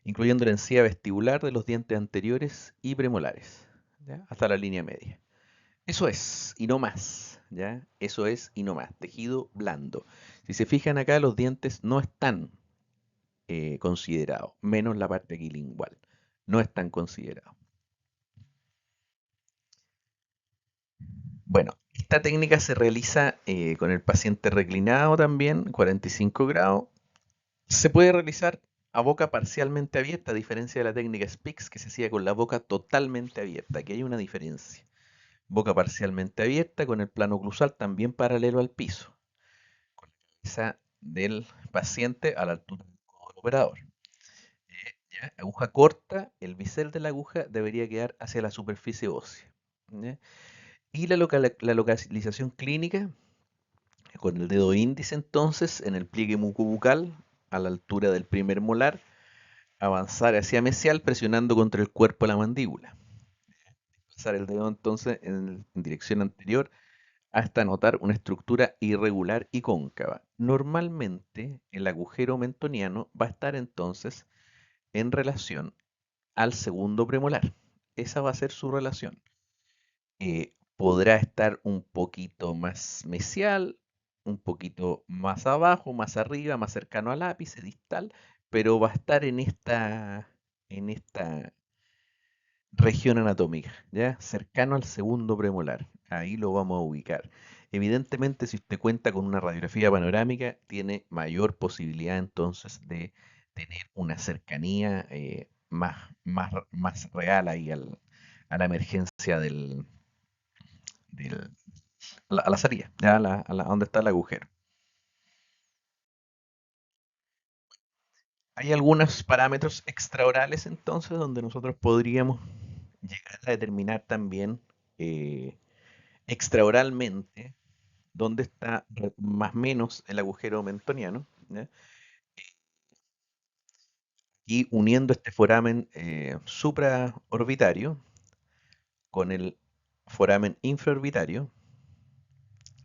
Incluyendo la encía vestibular de los dientes anteriores y premolares, ¿ya? Hasta la línea media. Eso es, y no más, ¿ya? Eso es, y no más. Tejido blando. Si se fijan acá, los dientes no están considerados, menos la parte aquí lingual. No están considerados. Bueno, esta técnica se realiza con el paciente reclinado también, 45 grados. Se puede realizar a boca parcialmente abierta, a diferencia de la técnica SPICS que se hacía con la boca totalmente abierta. Aquí hay una diferencia. Boca parcialmente abierta con el plano oclusal también paralelo al piso, con la cabeza del paciente a la altura del codo del operador. ¿Ya? Aguja corta, el bisel de la aguja debería quedar hacia la superficie ósea. ¿Ya? Y la localización clínica, con el dedo índice entonces en el pliegue mucobucal, a la altura del primer molar, avanzar hacia mesial presionando contra el cuerpo de la mandíbula. Pasar el dedo entonces en dirección anterior hasta notar una estructura irregular y cóncava. Normalmente el agujero mentoniano va a estar entonces en relación al segundo premolar. Esa va a ser su relación. Podrá estar un poquito más mesial, un poquito más abajo, más arriba, más cercano al ápice distal, pero va a estar en esta región anatómica, ¿ya? Cercano al segundo premolar. Ahí lo vamos a ubicar. Evidentemente, si usted cuenta con una radiografía panorámica, tiene mayor posibilidad entonces de tener una cercanía más real ahí a la emergencia a la salida, ¿ya? A donde está el agujero. Hay algunos parámetros extraorales entonces donde nosotros podríamos llegar a determinar también eh, extraoralmente dónde está más o menos el agujero mentoniano, ¿ya? Y uniendo este foramen supraorbitario con el foramen infraorbitario,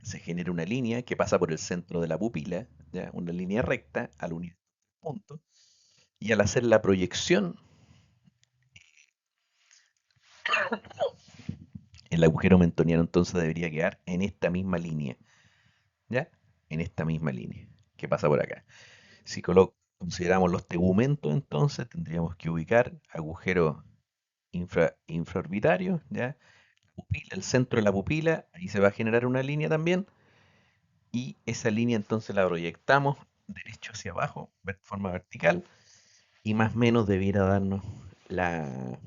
se genera una línea que pasa por el centro de la pupila, ¿ya? Una línea recta al unir puntos, y al hacer la proyección, el agujero mentoniano entonces debería quedar en esta misma línea, ¿ya? En esta misma línea que pasa por acá. Si consideramos los tegumentos, entonces tendríamos que ubicar agujero infraorbitario, ¿ya? Pupila, el centro de la pupila, ahí se va a generar una línea también, y esa línea entonces la proyectamos derecho hacia abajo, forma vertical, y más o menos debiera darnos la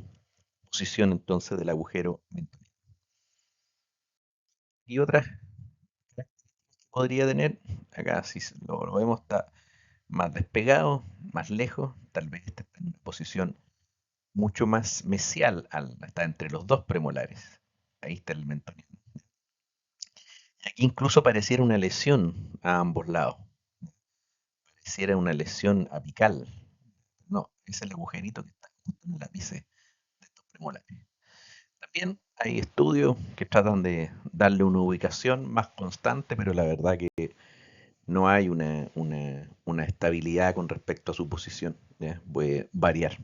posición entonces del agujero mentoniano. Y otras características que podría tener, acá si lo vemos está más despegado, más lejos, tal vez está en una posición mucho más mesial, está entre los dos premolares. Ahí está el mentoniano. Aquí incluso pareciera una lesión a ambos lados, pareciera una lesión apical. No, es el agujerito que está justo en el ápice de estos premolares. También hay estudios que tratan de darle una ubicación más constante, pero la verdad que no hay una estabilidad con respecto a su posición, ¿ya? Puede variar.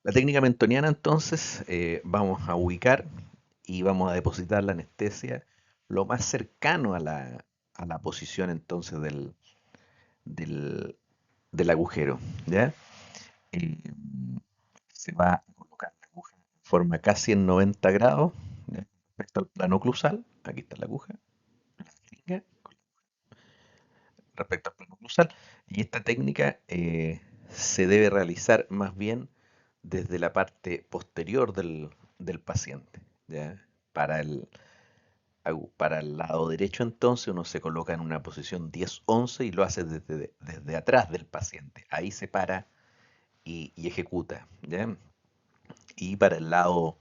La técnica mentoniana entonces vamos a ubicar y vamos a depositar la anestesia lo más cercano a la posición entonces del, del agujero, ¿ya? Eh, Se va a colocar la aguja en forma casi en 90 grados, ¿ya? Respecto al plano oclusal. Aquí está la aguja, la jeringa, respecto al plano oclusal. Y esta técnica se debe realizar más bien desde la parte posterior del paciente, ¿ya? Para para el lado derecho entonces uno se coloca en una posición 10-11 y lo hace desde atrás del paciente. Ahí se para y ejecuta, ¿ya? Y para el lado,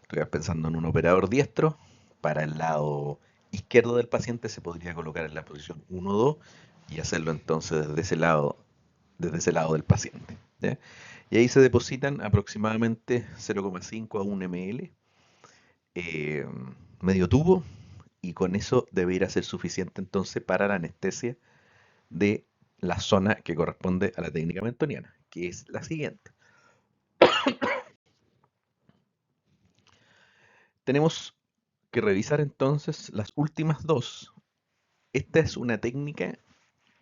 estoy pensando en un operador diestro, para el lado izquierdo del paciente se podría colocar en la posición 1-2 y hacerlo entonces desde ese lado del paciente, ¿ya? Y ahí se depositan aproximadamente 0,5 a 1 ml, eh, medio tubo, y con eso debería ser suficiente entonces para la anestesia de la zona que corresponde a la técnica mentoniana, que es la siguiente. Tenemos que revisar entonces las últimas dos. Esta es una técnica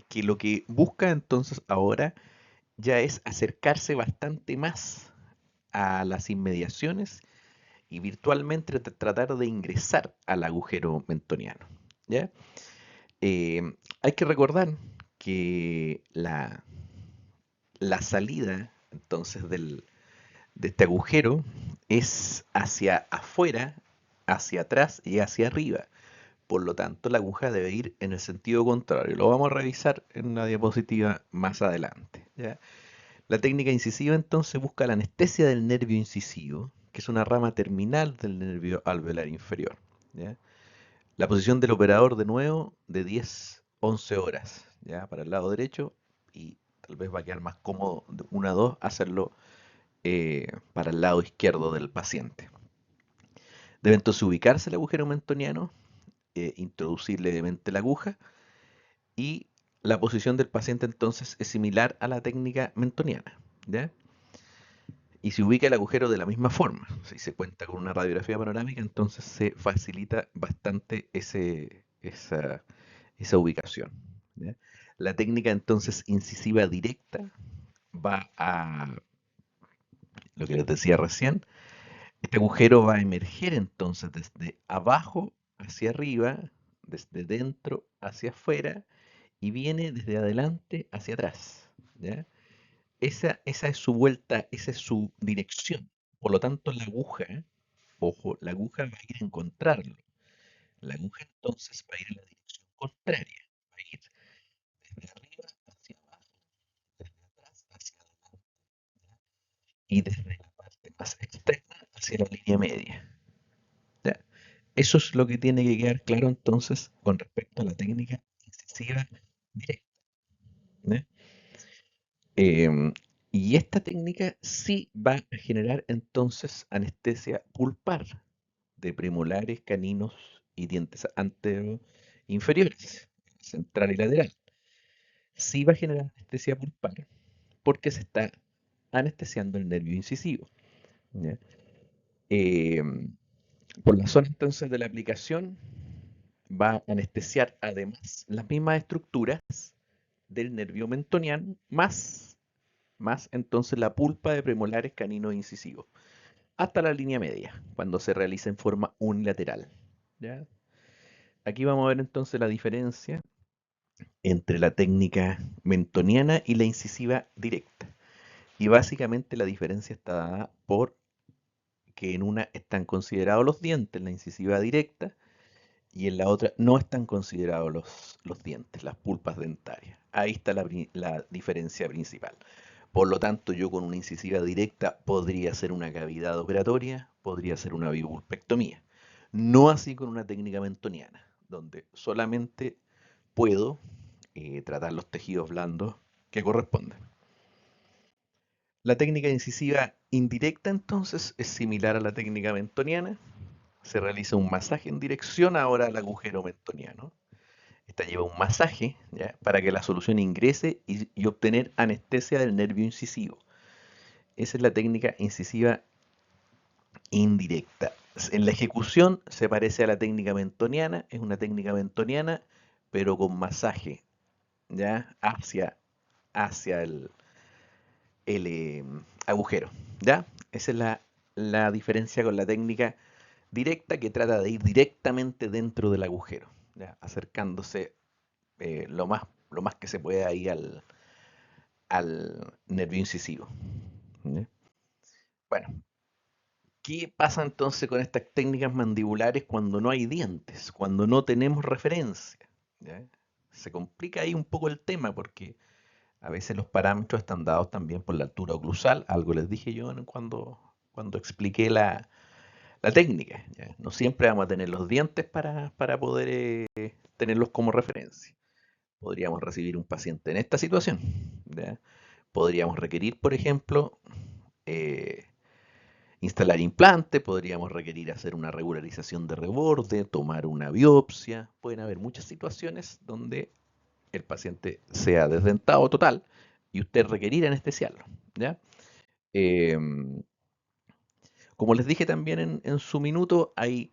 que lo que busca entonces ahora ya es acercarse bastante más a las inmediaciones y virtualmente tratar de ingresar al agujero mentoniano, ¿ya? Hay que recordar que la salida entonces de este agujero es hacia afuera, hacia atrás y hacia arriba. Por lo tanto, la aguja debe ir en el sentido contrario. Lo vamos a revisar en una diapositiva más adelante, ¿ya? La técnica incisiva entonces busca la anestesia del nervio incisivo, que es una rama terminal del nervio alveolar inferior, ¿ya? La posición del operador de nuevo de 10-11 horas, ¿ya? Para el lado derecho, y tal vez va a quedar más cómodo de 1 a 2 hacerlo para el lado izquierdo del paciente. Debe entonces ubicarse el agujero mentoniano, introducir levemente la aguja y la posición del paciente entonces es similar a la técnica mentoniana, ¿ya? Y se ubica el agujero de la misma forma. Si se cuenta con una radiografía panorámica, entonces se facilita bastante esa ubicación, ¿ya? La técnica entonces incisiva directa va a, lo que les decía recién, este agujero va a emerger entonces desde abajo hacia arriba, desde dentro hacia afuera y viene desde adelante hacia atrás, ¿ya? Esa es su vuelta, esa es su dirección. Por lo tanto, la aguja, ojo, la aguja va a ir a encontrarlo. La aguja entonces va a ir en la dirección contraria. Va a ir desde arriba hacia abajo, desde atrás hacia adelante, ¿ya? Y desde la parte más externa hacia la línea media, ¿ya? Eso es lo que tiene que quedar claro entonces con respecto a la técnica incisiva directa, ¿ya? Em, y esta técnica sí va a generar entonces anestesia pulpar de premolares, caninos y dientes antero inferiores, central y lateral. Sí va a generar anestesia pulpar porque se está anestesiando el nervio incisivo, ¿ya? Em, por la zona entonces de la aplicación va a anestesiar además las mismas estructuras del nervio mentoniano más entonces la pulpa de premolares caninos incisivos, hasta la línea media, cuando se realiza en forma unilateral, ¿ya? aquí vamos a ver entonces la diferencia entre la técnica mentoniana y la incisiva directa. Y básicamente la diferencia está dada por que en una están considerados los dientes, la incisiva directa, y en la otra no están considerados los dientes, las pulpas dentarias. Ahí está la diferencia principal. Por lo tanto, yo con una incisiva directa podría hacer una cavidad operatoria, podría hacer una biopulpectomía. No así con una técnica mentoniana, donde solamente puedo tratar los tejidos blandos que corresponden. La técnica incisiva indirecta entonces es similar a la técnica mentoniana. Se realiza un masaje en dirección ahora al agujero mentoniano. Esta lleva un masaje, ¿ya?, para que la solución ingrese y obtener anestesia del nervio incisivo. Esa es la técnica incisiva indirecta. En la ejecución se parece a la técnica mentoniana, es una técnica mentoniana, pero con masaje, ¿ya?, hacia el agujero, ¿ya? Esa es la diferencia con la técnica directa, que trata de ir directamente dentro del agujero, ¿ya?, acercándose lo más que se puede ahí al nervio incisivo, ¿ya? Bueno, ¿qué pasa entonces con estas técnicas mandibulares cuando no hay dientes, cuando no tenemos referencia? ¿Ya? Se complica ahí un poco el tema porque a veces los parámetros están dados también por la altura oclusal, algo les dije yo cuando expliqué la técnica, ¿ya? No siempre vamos a tener los dientes para poder tenerlos como referencia. Podríamos recibir un paciente en esta situación, ¿ya? Podríamos requerir, por ejemplo, eh, instalar implante, podríamos requerir hacer una regularización de reborde, tomar una biopsia. Pueden haber muchas situaciones donde el paciente sea desdentado total y usted requerir anestesiarlo, ¿ya? Em, Como les dije también en su minuto, hay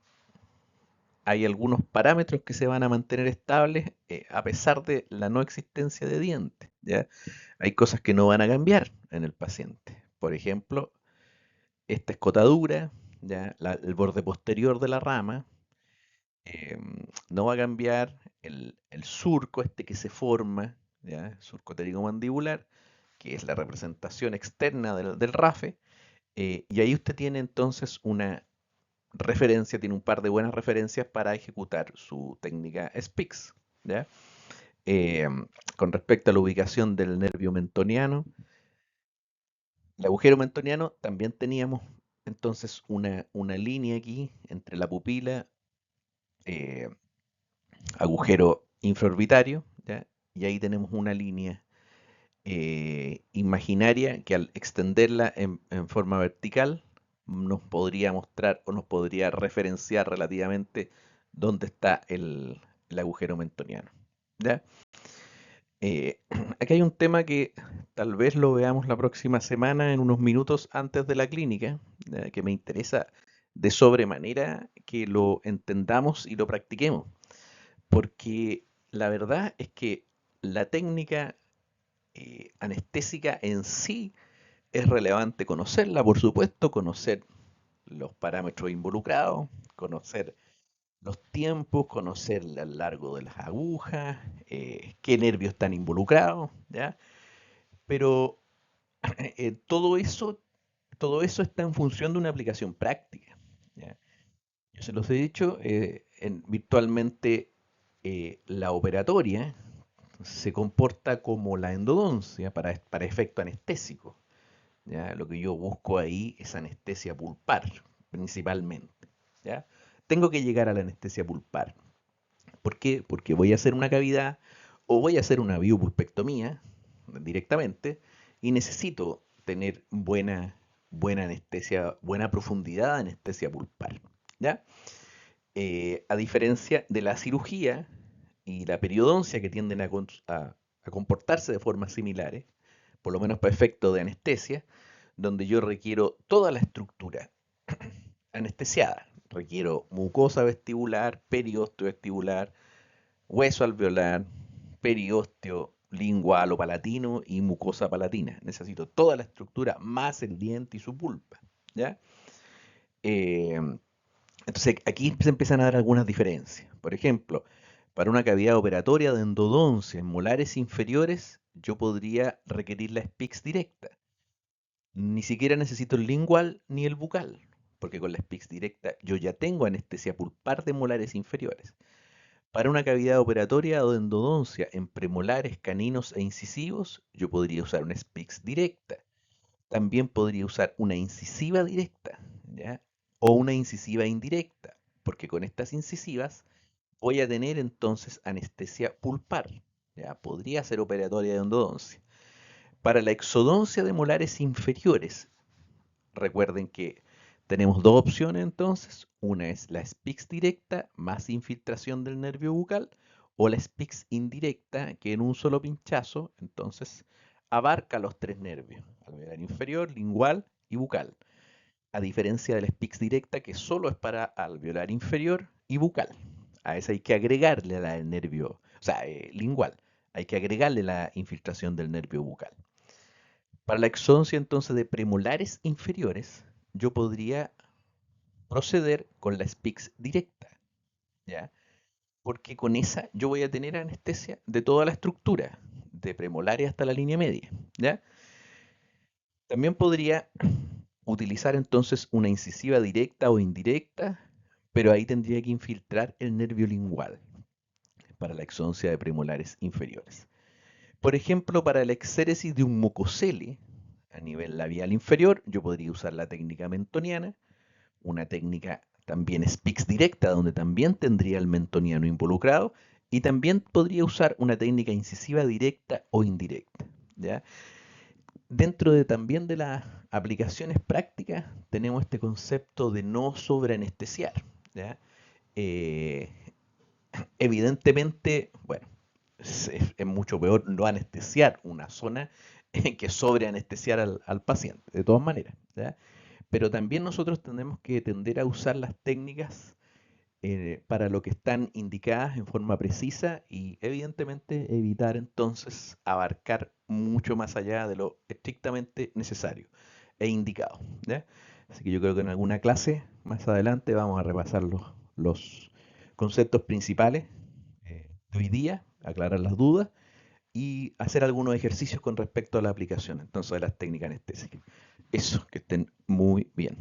algunos parámetros que se van a mantener estables a pesar de la no existencia de dientes, ¿ya? Hay cosas que no van a cambiar en el paciente. Por ejemplo, esta escotadura, ¿ya?, el borde posterior de la rama, no va a cambiar el surco este que se forma, ¿ya?, el surco pterigomandibular, que es la representación externa del RAFE, y ahí usted tiene entonces una referencia, tiene un par de buenas referencias para ejecutar su técnica SPICS, ¿ya? Eh, con respecto a la ubicación del nervio mentoniano, el agujero mentoniano, también teníamos entonces una línea aquí entre la pupila, eh, agujero infraorbitario, ¿ya?, y ahí tenemos una línea imaginaria que al extenderla en forma vertical nos podría mostrar o nos podría referenciar relativamente dónde está el agujero mentoniano, ¿ya? Eh, Aquí hay un tema que tal vez lo veamos la próxima semana en unos minutos antes de la clínica, que me interesa de sobremanera que lo entendamos y lo practiquemos, porque la verdad es que la técnica anestésica en sí es relevante conocerla, por supuesto, conocer los parámetros involucrados, conocer los tiempos, conocer el largo de las agujas, qué nervios están involucrados, ¿ya? Pero todo eso está en función de una aplicación práctica, ¿ya? Yo se los he dicho, virtualmente la operatoria se comporta como la endodoncia para efecto anestésico, ¿ya? Lo que yo busco ahí es anestesia pulpar, principalmente, ¿ya? Tengo que llegar a la anestesia pulpar. ¿Por qué? Porque voy a hacer una cavidad o voy a hacer una biopulpectomía directamente y necesito tener buena anestesia, buena profundidad de anestesia pulpar, ¿ya? A diferencia de la cirugía y la periodoncia, que tienden a comportarse de formas similares, por lo menos para efecto de anestesia, donde yo requiero toda la estructura anestesiada. Requiero mucosa vestibular, periósteo vestibular, hueso alveolar, periósteo lingual o palatino y mucosa palatina. Necesito toda la estructura más el diente y su pulpa, ¿ya? Eh, Entonces aquí se empiezan a dar algunas diferencias. Por ejemplo, para una cavidad operatoria de endodoncia en molares inferiores, yo podría requerir la SPICS directa. Ni siquiera necesito el lingual ni el bucal, porque con la SPICS directa yo ya tengo anestesia pulpar de molares inferiores. Para una cavidad operatoria o de endodoncia en premolares, caninos e incisivos, yo podría usar una SPICS directa. También podría usar una incisiva directa, ¿ya? O una incisiva indirecta, porque con estas incisivas voy a tener entonces anestesia pulpar, ¿ya? Podría ser operatoria de endodoncia. Para la exodoncia de molares inferiores, recuerden que tenemos dos opciones entonces. Una es la SPICS directa más infiltración del nervio bucal, o la SPICS indirecta, que en un solo pinchazo, entonces, abarca los tres nervios, alveolar inferior, lingual y bucal. A diferencia de la SPICS directa, que solo es para alveolar inferior y bucal. A esa hay que agregarle la del nervio, o sea, lingual. Hay que agregarle la infiltración del nervio bucal. Para la exodoncia entonces de premolares inferiores, yo podría proceder con la SPICS directa, ¿ya? Porque con esa yo voy a tener anestesia de toda la estructura, de premolares hasta la línea media, ¿ya? También podría utilizar entonces una incisiva directa o indirecta, pero ahí tendría que infiltrar el nervio lingual para la exodoncia de premolares inferiores. Por ejemplo, para la exéresis de un mucocele a nivel labial inferior, yo podría usar la técnica mentoniana, una técnica también SPICS directa, donde también tendría el mentoniano involucrado, y también podría usar una técnica incisiva directa o indirecta, ¿ya? Dentro de también de las aplicaciones prácticas tenemos este concepto de no sobreanestesiar, ¿ya? Eh, Evidentemente, bueno, es mucho peor no anestesiar una zona que sobreanestesiar al paciente, de todas maneras, ¿ya? Pero también nosotros tenemos que tender a usar las técnicas para lo que están indicadas en forma precisa y evidentemente evitar entonces abarcar mucho más allá de lo estrictamente necesario e indicado, ¿ya? Así que yo creo que en alguna clase más adelante vamos a repasar los conceptos principales de hoy día, aclarar las dudas y hacer algunos ejercicios con respecto a la aplicación entonces de las técnicas anestésicas. Eso, que estén muy bien.